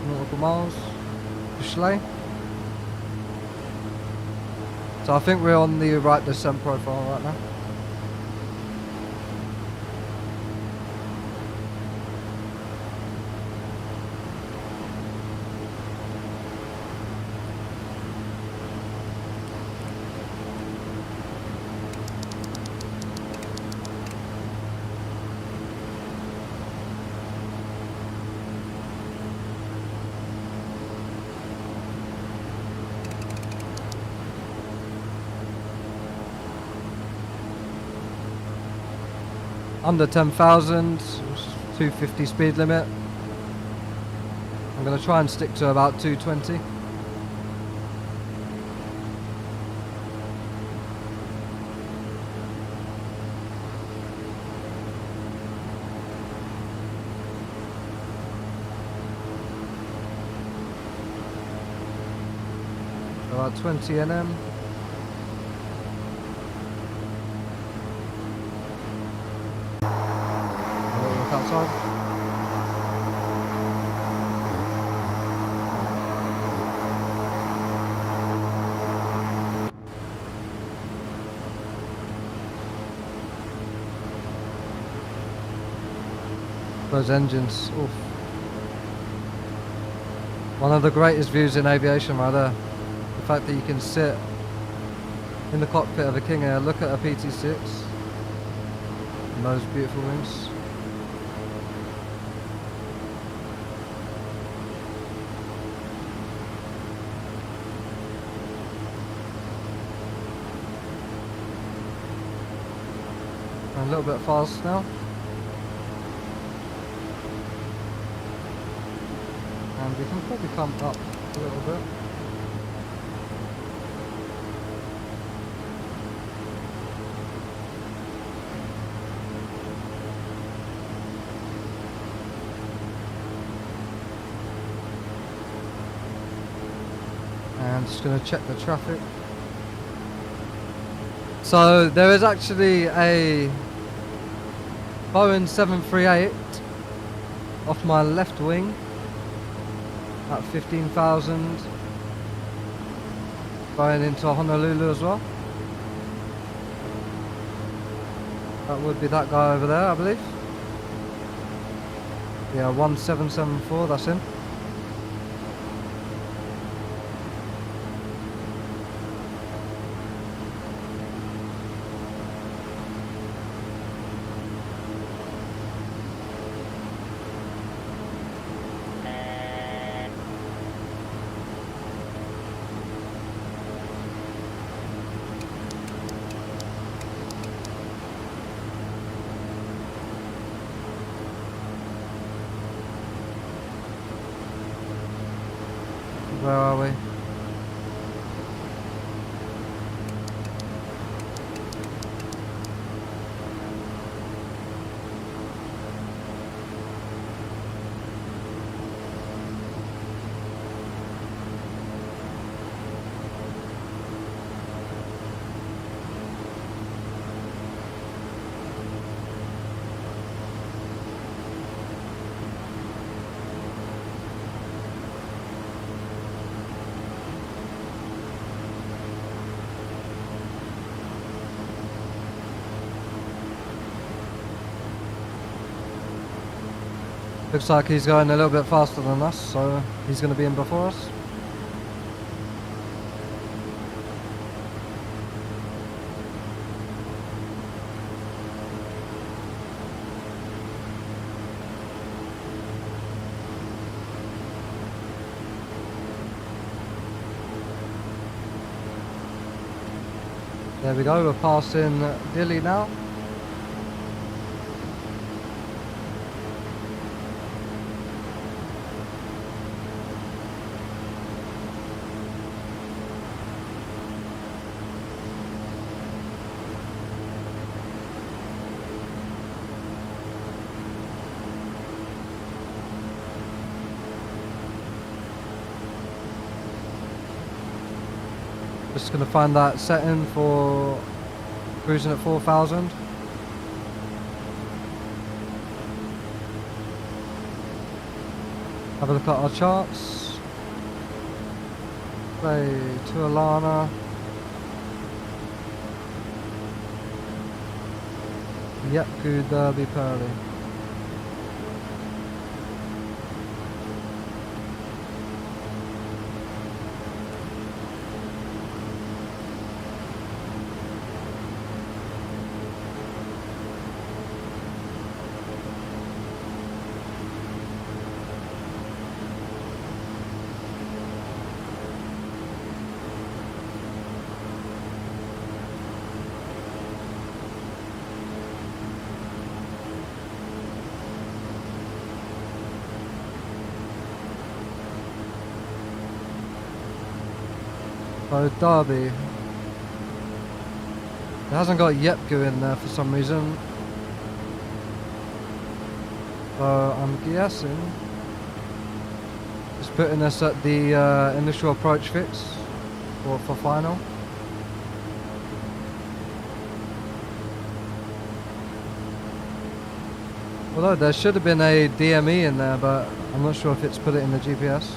nautical miles to Schley. So I think we're on the right descent profile right now. Under 10,000, 250 speed limit. I'm going to try and stick to about 220. About 20 nm. Outside. Those engines, oof. One of the greatest views in aviation right there. The fact that you can sit in the cockpit of a King Air, look at a PT6 and those beautiful wings. A little bit fast now. And we can probably come up a little bit. And just going to check the traffic. So there is actually a Boeing 738 off my left wing at 15,000 going into Honolulu as well. That would be that guy over there, I believe. Yeah, 1774, that's him. Where are we? Looks like he's going a little bit faster than us, so he's going to be in before us. There we go, we're passing Dili now. Just gonna find that setting for cruising at 4,000. Have a look at our charts. Play to Alana. Yep, good Derby Pearly. So Derby, it hasn't got Yepgu in there for some reason, so I'm guessing it's putting us at the initial approach fix for final. Although there should have been a DME in there, but I'm not sure if it's put it in the GPS.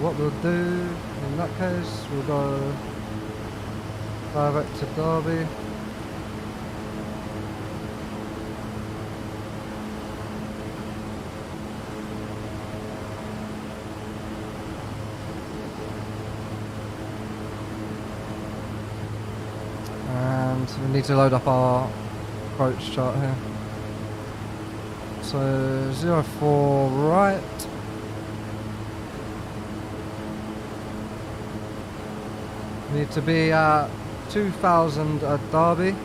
What we'll do in that case, we'll go direct to Derby. And we need to load up our approach chart here. So 04 right. Need to be at 2,000 at Derby.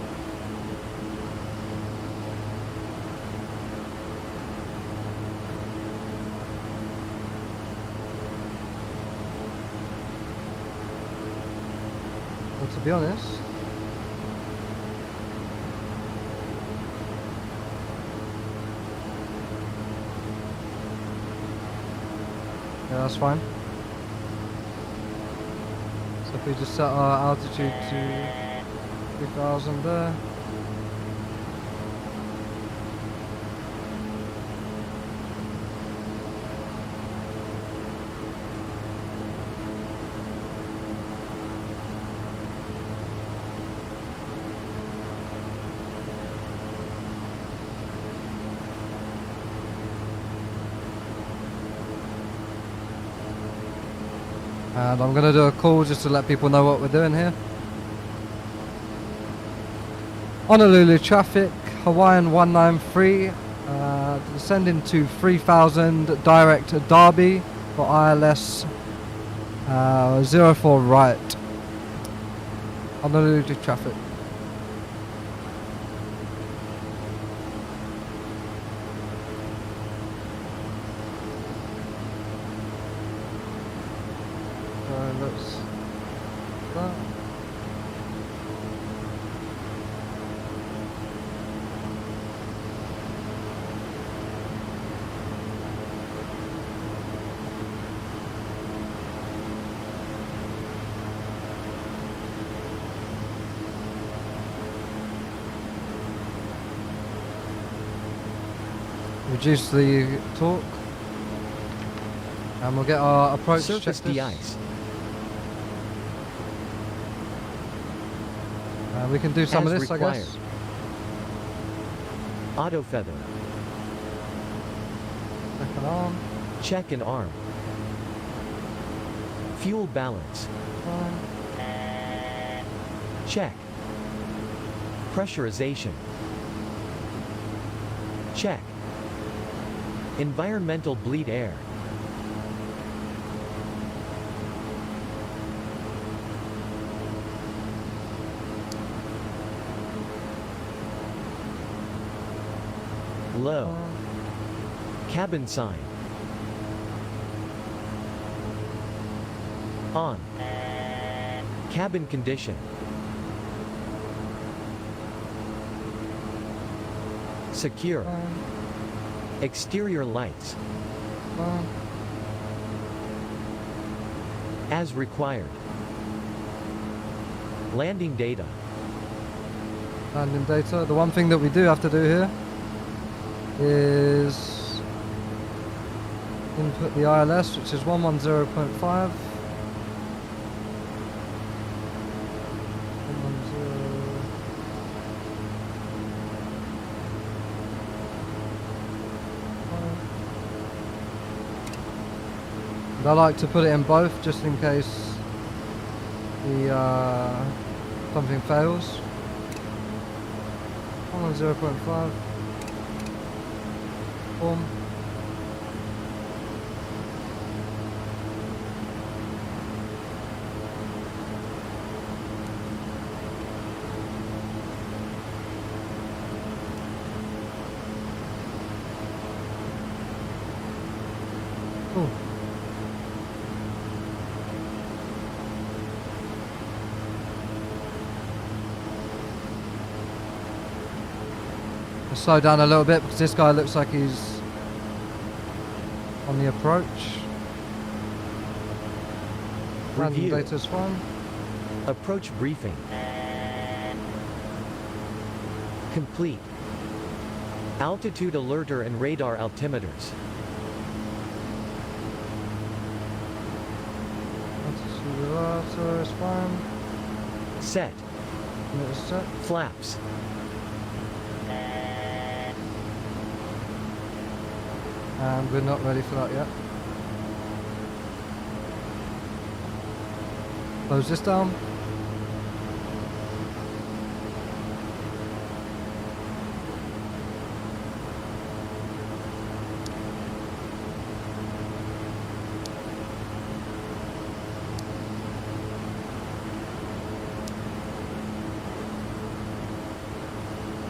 Well, to be honest, yeah, that's fine. If we just set our altitude to 3,000 there. And I'm going to do a call just to let people know what we're doing here. Honolulu traffic, Hawaiian 193, descending to 3,000 direct to Derby for ILS 04 right. Honolulu traffic. Let's that. Reduce the torque, and we'll get our approach Surface checklist. de-ice. We can do some As of this, required. I guess. Auto feather. Second arm. Check and arm. Fuel balance. Fine. Check. Pressurization. Check. Environmental bleed air. Low. Cabin sign. On. Cabin condition. Secure. Exterior lights. As required. Landing data. Landing data. The one thing that we do have to do here is input the ILS, which is 110.5. 110.5. I like to put it in both just in case the something fails. 110.5. Boom. Cool. I'll slow down a little bit because this guy looks like he's on the approach. Landing Review. data's fine. Approach briefing. Complete. Altitude alerter and radar altimeters. So it's fine. Set. And it's set. Flaps. And we're not ready for that yet. Close this down.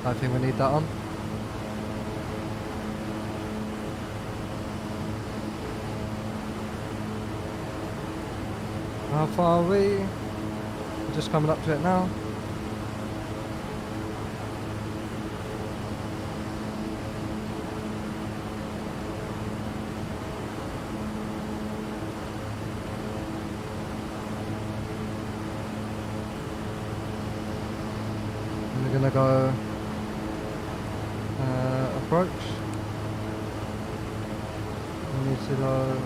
I think we need that on. How far are we? We're just coming up to it now. And we're gonna go approach. We need to go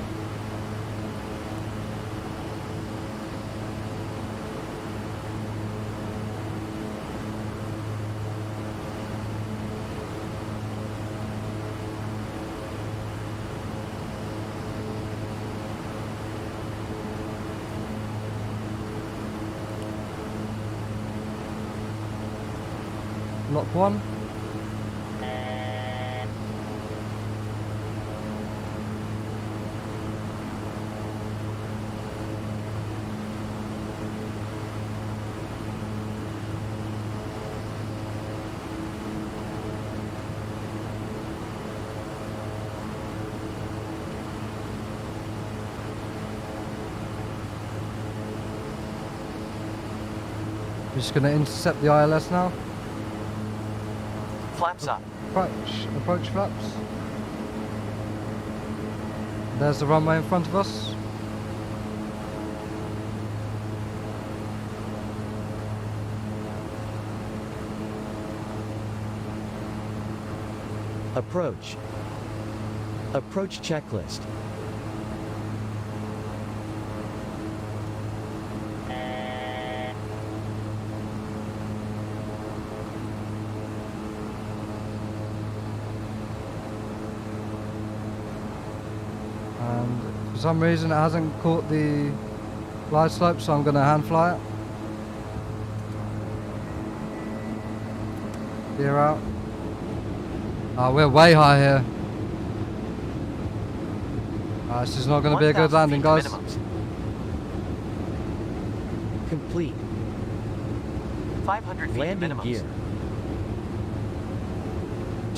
lock one. We're just going to intercept the ILS now. Flaps up. Approach flaps. There's the runway in front of us. Approach. Approach checklist. And for some reason it hasn't caught the glide slope, so I'm going to hand fly it. Gear out. Oh, we're way high here. This is not going to be a good landing, guys. Complete. 500 feet Landing minimums. gear.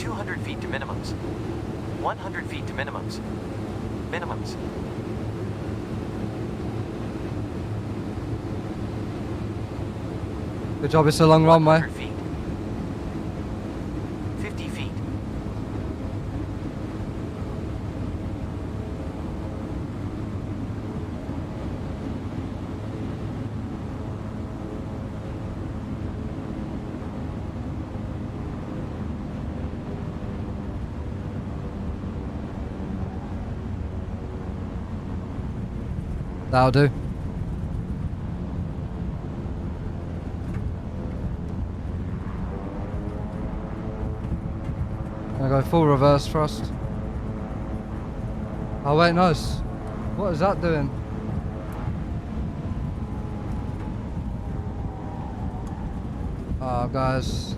200 feet to minimums. 100 feet to minimums. Minimums. Good job, it's a long runway. 100 feet. 50 feet. That'll do. Gonna go full reverse thrust. Oh wait, no. What is that doing? Oh, guys.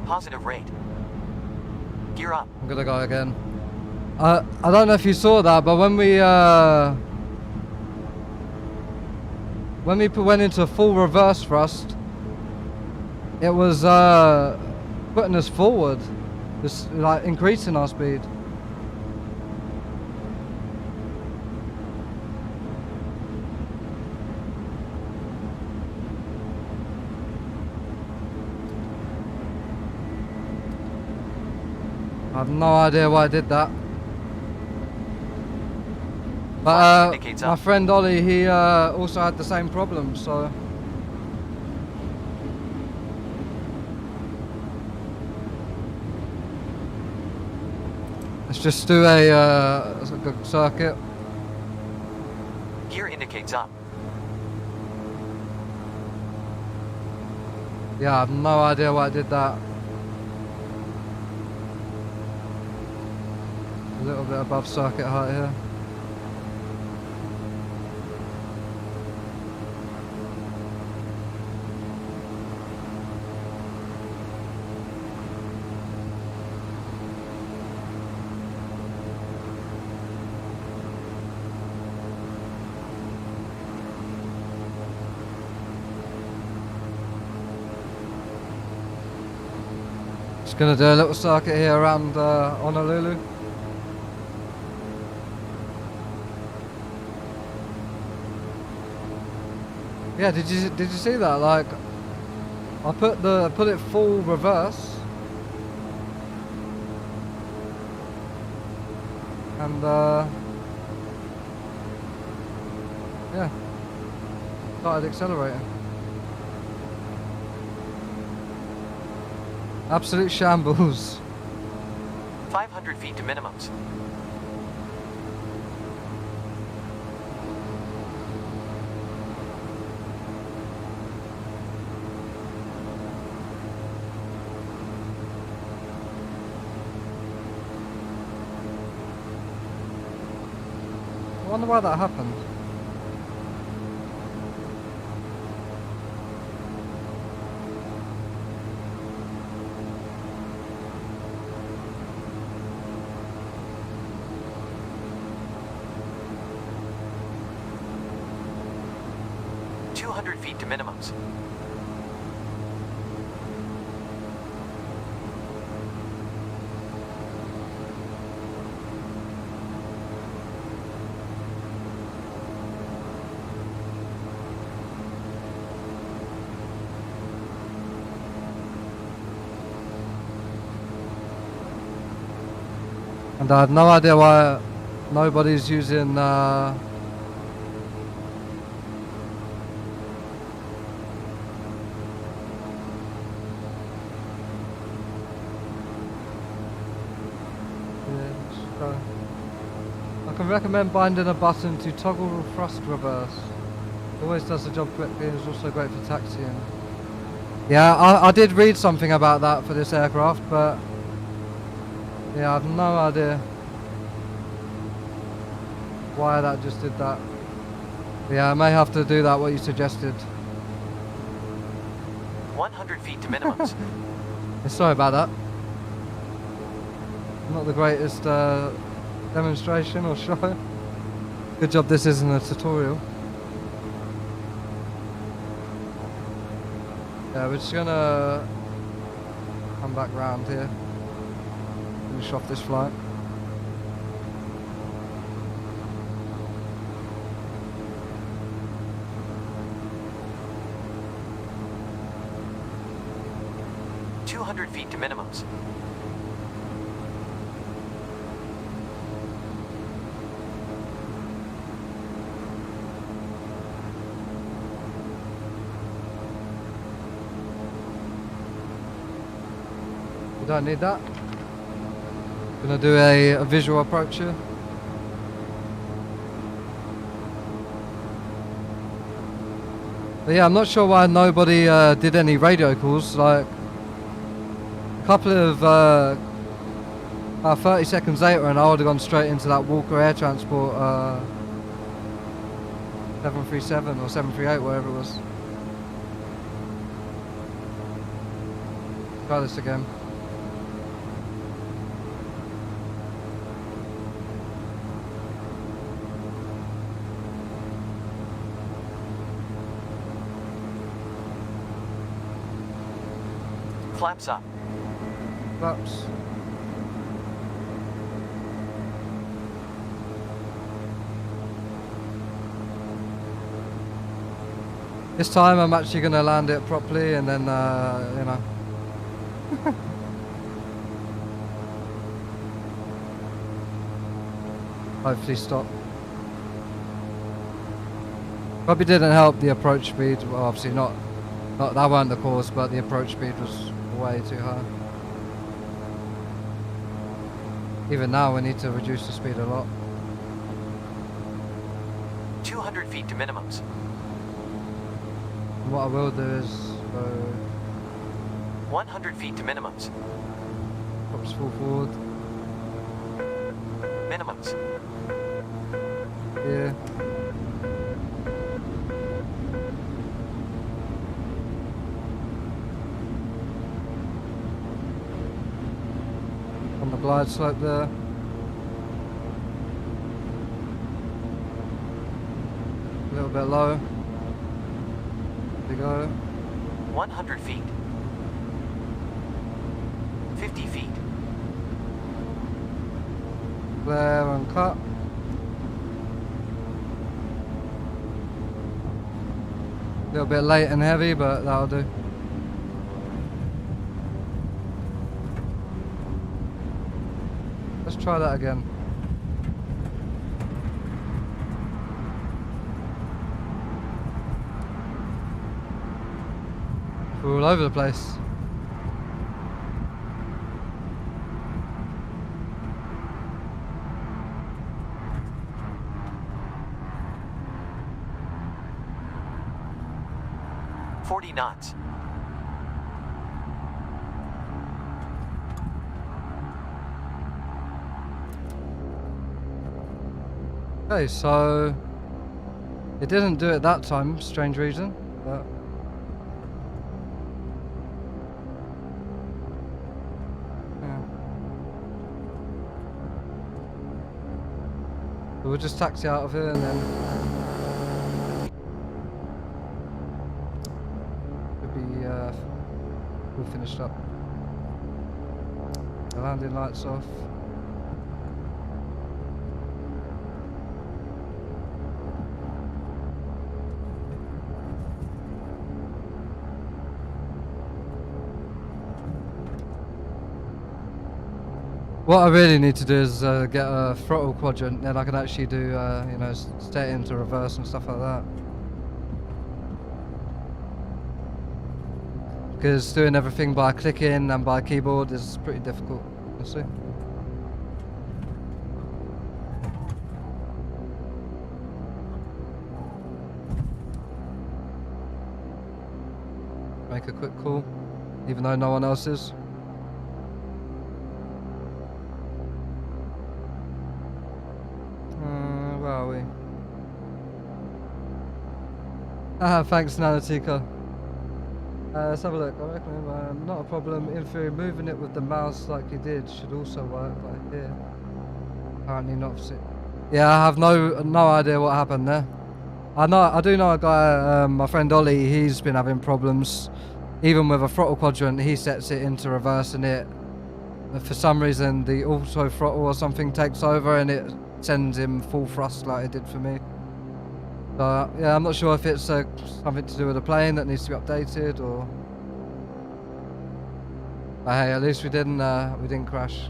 Positive rate. Gear up. I'm gonna go again. I don't know if you saw that, but when we went into full reverse thrust, it was putting us forward, just like increasing our speed. I have no idea why I did that. But my friend Ollie, he also had the same problem, so... Let's just do a good circuit. Gear indicates up. Yeah, I have no idea why I did that. A little bit above circuit height here. Just gonna do a little circuit here around Honolulu. Yeah, did you see that? Like, I put it full reverse, and yeah, started accelerating. Absolute shambles. 500 feet to minimums. I wonder why that happened. Feet to minimums. And I have no idea why nobody's using I can recommend binding a button to toggle thrust reverse. It always does the job quickly and is also great for taxiing. Yeah, I did read something about that for this aircraft, but yeah, I have no idea why that just did that. But yeah, I may have to do that what you suggested. 100 feet to minimums. Sorry about that. Not the greatest demonstration or show. Good job this isn't a tutorial. Yeah, we're just gonna come back round here. Finish off this flight. Feet to minimums. We don't need that. Gonna do a visual approach here. But yeah, I'm not sure why nobody did any radio calls. Like, a couple of 30 seconds later and I would have gone straight into that Walker Air Transport 737 or 738, whatever it was. Try this again. Flaps up. Flaps. This time I'm actually going to land it properly and then, you know. Hopefully stop. Probably didn't help the approach speed. Well, obviously not that weren't the cause, but the approach speed was way too high. Even now we need to reduce the speed a lot. 200 feet to minimums. And what I will do is go 100 feet to minimums. props full forward. Minimums. Yeah. On the glide slope there. A little bit low. There we go. 100 feet. 50 feet. Flare and cut. A little bit late and heavy, but that'll do. Let's try that again. We're all over the place. Knots. Okay, so it didn't do it that time, strange reason, but yeah. So we'll just taxi out of here and then we'll finished up. The landing lights off. What I really need to do is get a throttle quadrant, then I can actually do, you know, set it into reverse and stuff like that. Because doing everything by clicking and by keyboard is pretty difficult, you see. Make a quick call, even though no one else is. Where are we? Thanks, Nanatika. Let's have a look. I reckon not a problem. In theory, moving it with the mouse like you did should also work like here. Apparently not. Yeah, I have no idea what happened there. I do know a guy, my friend Ollie. He's been having problems, even with a throttle quadrant. He sets it into reverse, and it, for some reason, the auto throttle or something takes over, and it sends him full thrust like it did for me. So yeah, I'm not sure if it's something to do with the plane that needs to be updated, or. But hey, at least we didn't crash.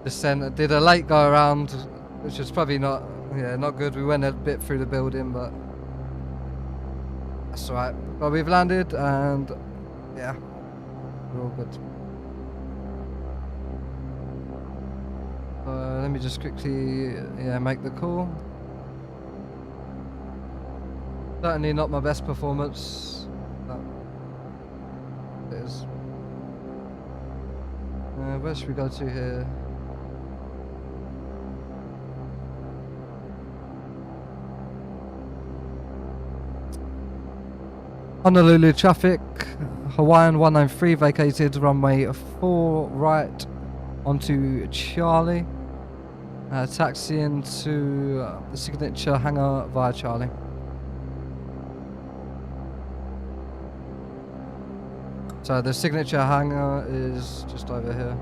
Descent did a late go around, which was probably not good. We went a bit through the building, but that's alright. But we've landed, and yeah, we're all good. Let me just quickly make the call. Certainly not my best performance. But it is. Where should we go to here? Honolulu traffic, Hawaiian 193 vacated runway 4 right onto Charlie, taxiing to the signature hangar via Charlie. So the signature hangar is just over here.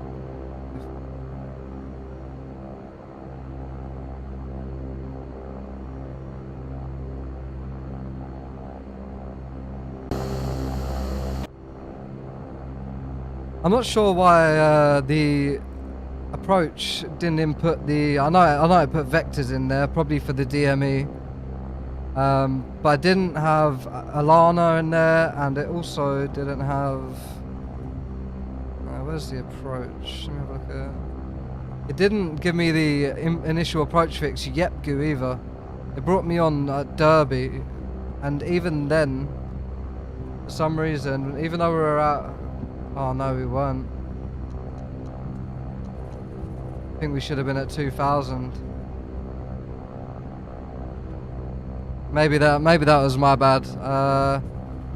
I'm not sure why the approach didn't input the. I know it put vectors in there, probably for the DME. But I didn't have Alana in there, and it also didn't have. Where's the approach? Let me have a look at it. It didn't give me the initial approach fix Yepgu either. It brought me on at Derby, and even then, for some reason, even though we were at. Oh no, we weren't. I think we should have been at 2000. Maybe that was my bad.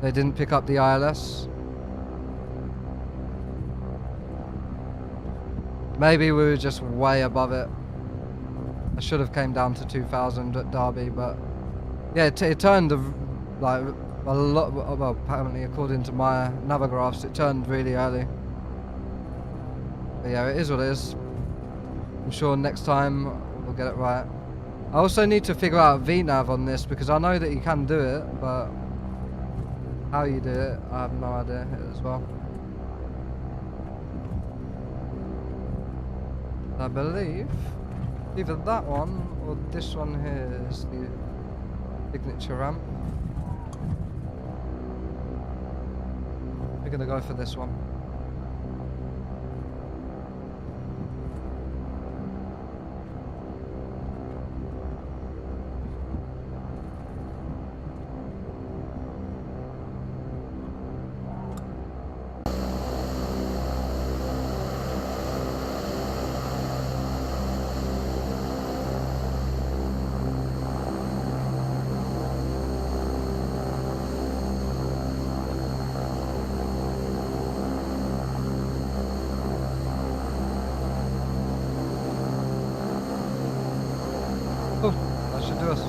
They didn't pick up the ILS. Maybe we were just way above it. I should have came down to 2000 at Derby, but yeah, it turned like a lot. Well, apparently, according to my navigraphs, it turned really early. But yeah, it is what it is. I'm sure next time we'll get it right. I also need to figure out VNav on this, because I know that you can do it, but how you do it, I have no idea as well. I believe either that one or this one here is the signature ramp. We're gonna go for this one. Oh, that should do us.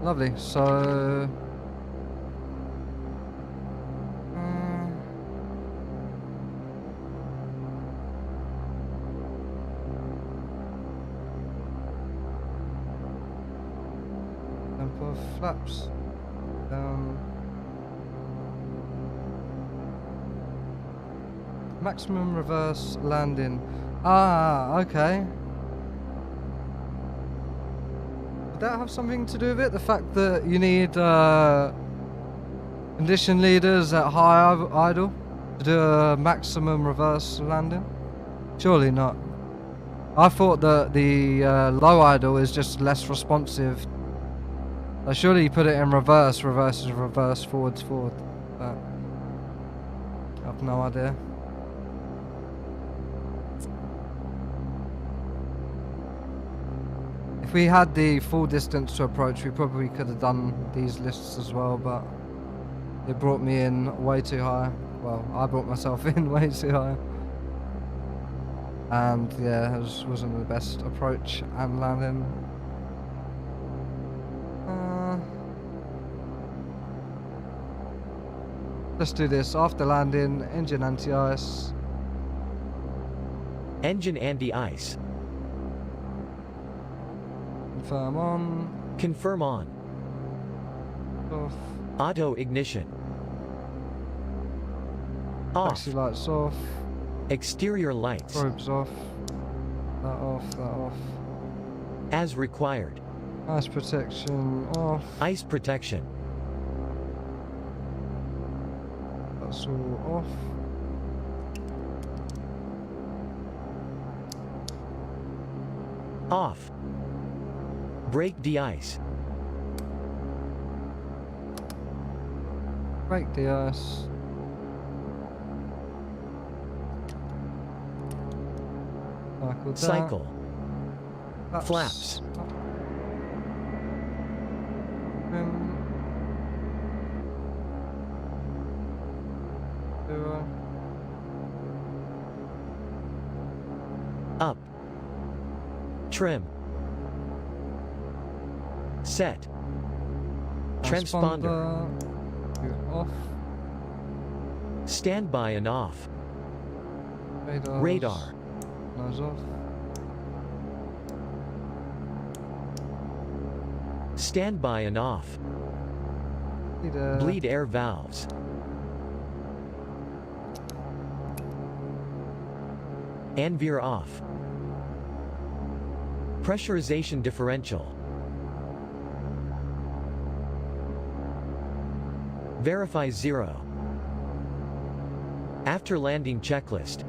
Lovely, so... Number of flaps. Maximum reverse landing. Ah, okay. Would that have something to do with it? The fact that you need condition leaders at high idle to do a maximum reverse landing? Surely not. I thought that the low idle is just less responsive. Surely you put it in reverse, reverse is reverse, forwards forward. But I have no idea. If we had the full distance to approach, we probably could have done these lists as well, but it brought me in way too high. Well, I brought myself in way too high. And yeah, it wasn't the best approach and landing. Let's do this. After landing, engine anti-ice. Engine anti-ice. Confirm on. Confirm on. Off. Auto ignition. Off. Taxi lights off. Exterior lights. Probes off. That off, that off. As required. Ice protection off. Ice protection. That's all off. Off. Brake de-ice. Brake the ice. Cycle that. Cycle. Flaps. Flaps. Up. Trim. Set. Transponder. Off. Standby and off. Radar. Nose off. Standby and off. Bleed air valves. And veer off. Pressurization differential. Verify 0. After landing checklist.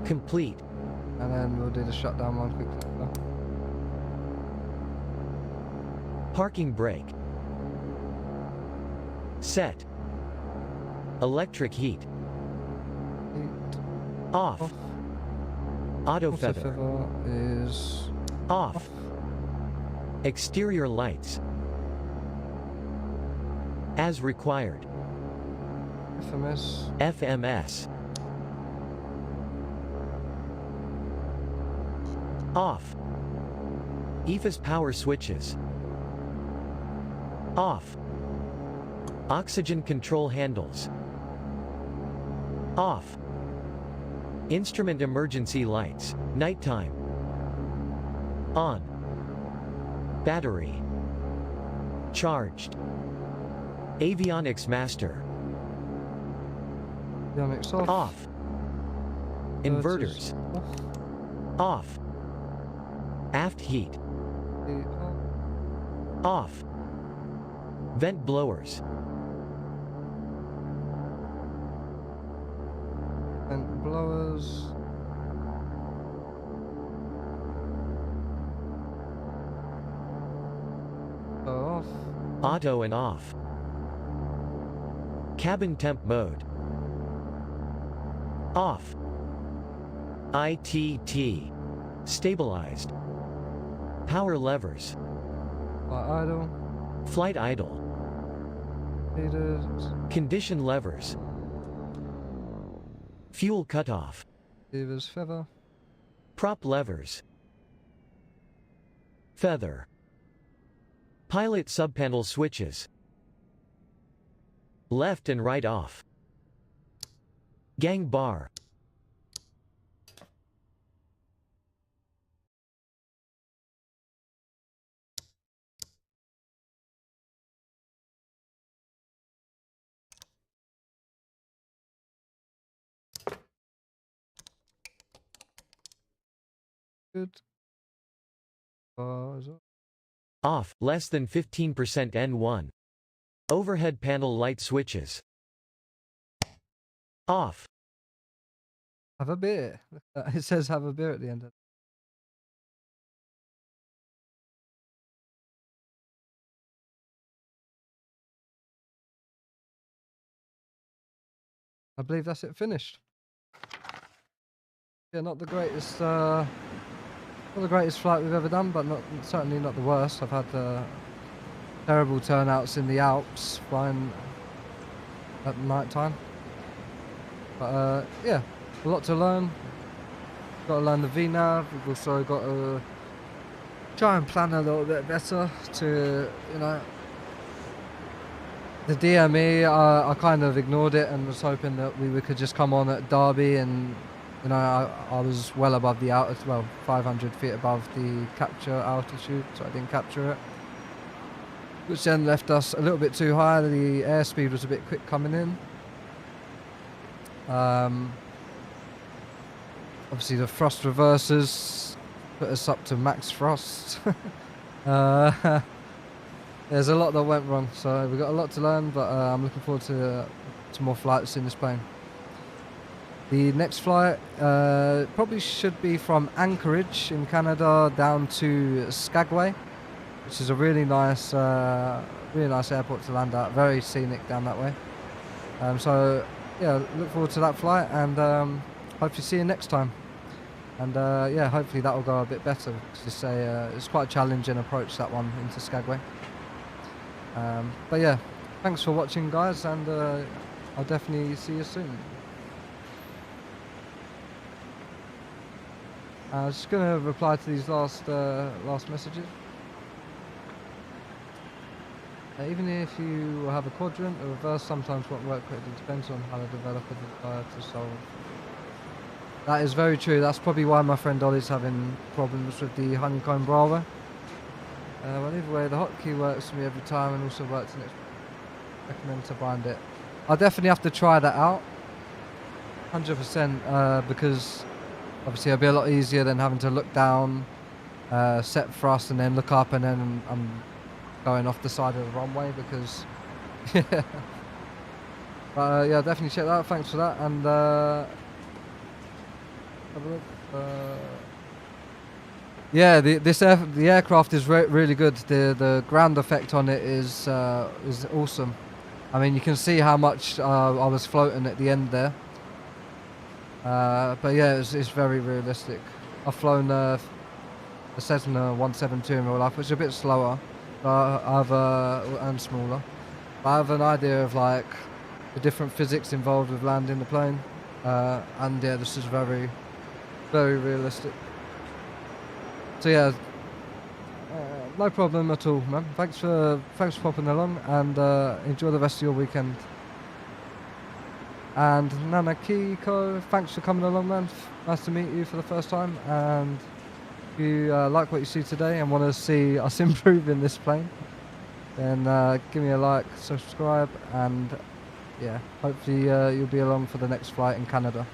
Complete. And then we'll do the shutdown one quickly. Parking brake. Set. Electric heat. Off. Off. Auto Auto feather. is Off. Exterior lights. As required. FMS. FMS. Off. EFIS power switches. Off. Oxygen control handles. Off. Instrument emergency lights. Nighttime. On. Battery. Charged. Avionics master. Avionics off. Off. Inverters. Off. Aft heat. Off. Vent blowers. Vent blowers. Off. Auto and off. Cabin temp mode. Off. ITT. Stabilized. Power levers. Flight idle. Flight idle. Leaders. Condition levers. Fuel cutoff. Levers feather. Prop levers. Feather. Pilot subpanel switches. Left and right off. Gang bar. Good. Bars off. Off, less than 15% N1. Overhead panel light switches. Off. Have a beer. Look at that. It says have a beer at the end of it. I believe that's it finished. Yeah, not the greatest not the greatest flight we've ever done, but certainly not the worst. I've had terrible turnouts in the Alps flying at night time. But yeah, a lot to learn. Got to learn the VNav. We've also got to try and plan a little bit better to, you know, the DME. I kind of ignored it and was hoping that we could just come on at Derby, and you know, I was well above the altitude, well, 500 feet above the capture altitude, so I didn't capture it, which then left us a little bit too high. The airspeed was a bit quick coming in. Obviously the thrust reversers put us up to max thrust. There's a lot that went wrong, so we've got a lot to learn, but I'm looking forward to more flights in this plane. The next flight probably should be from Anchorage in Canada down to Skagway, which is a really nice airport to land at. Very scenic down that way. So yeah, look forward to that flight, and hopefully see you next time. And yeah, hopefully that will go a bit better, because it's quite a challenging approach, that one into Skagway. But yeah, thanks for watching, guys, and I'll definitely see you soon. I was just going to reply to these last messages. Even if you have a quadrant, a reverse sometimes won't work correctly. It depends on how the developer desires to solve. That is very true. That's probably why my friend Ollie's having problems with the honeycomb Bravo. Well, either way, the hotkey works for me every time, and also works in it. Recommend to bind it. I'll definitely have to try that out, 100%, because obviously it'll be a lot easier than having to look down, set thrust, and then look up, and then I'm going off the side of the runway, because yeah. But yeah, definitely check that out. Thanks for that, and have a look. Yeah, the aircraft is really good. The ground effect on it is awesome. I mean, you can see how much I was floating at the end there. But yeah, it's very realistic. I've flown the Cessna 172 in real life, which is a bit slower, and smaller. But I have an idea of like the different physics involved with landing the plane, and yeah, this is very realistic. So yeah, no problem at all, man. Thanks for popping along, and enjoy the rest of your weekend. And Nana Kiko, thanks for coming along, man. Nice to meet you for the first time. And if you like what you see today and want to see us improve in this plane, then give me a like, subscribe, and yeah, hopefully you'll be along for the next flight in Canada.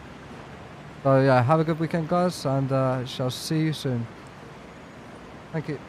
So yeah, have a good weekend, guys, and shall see you soon. Thank you.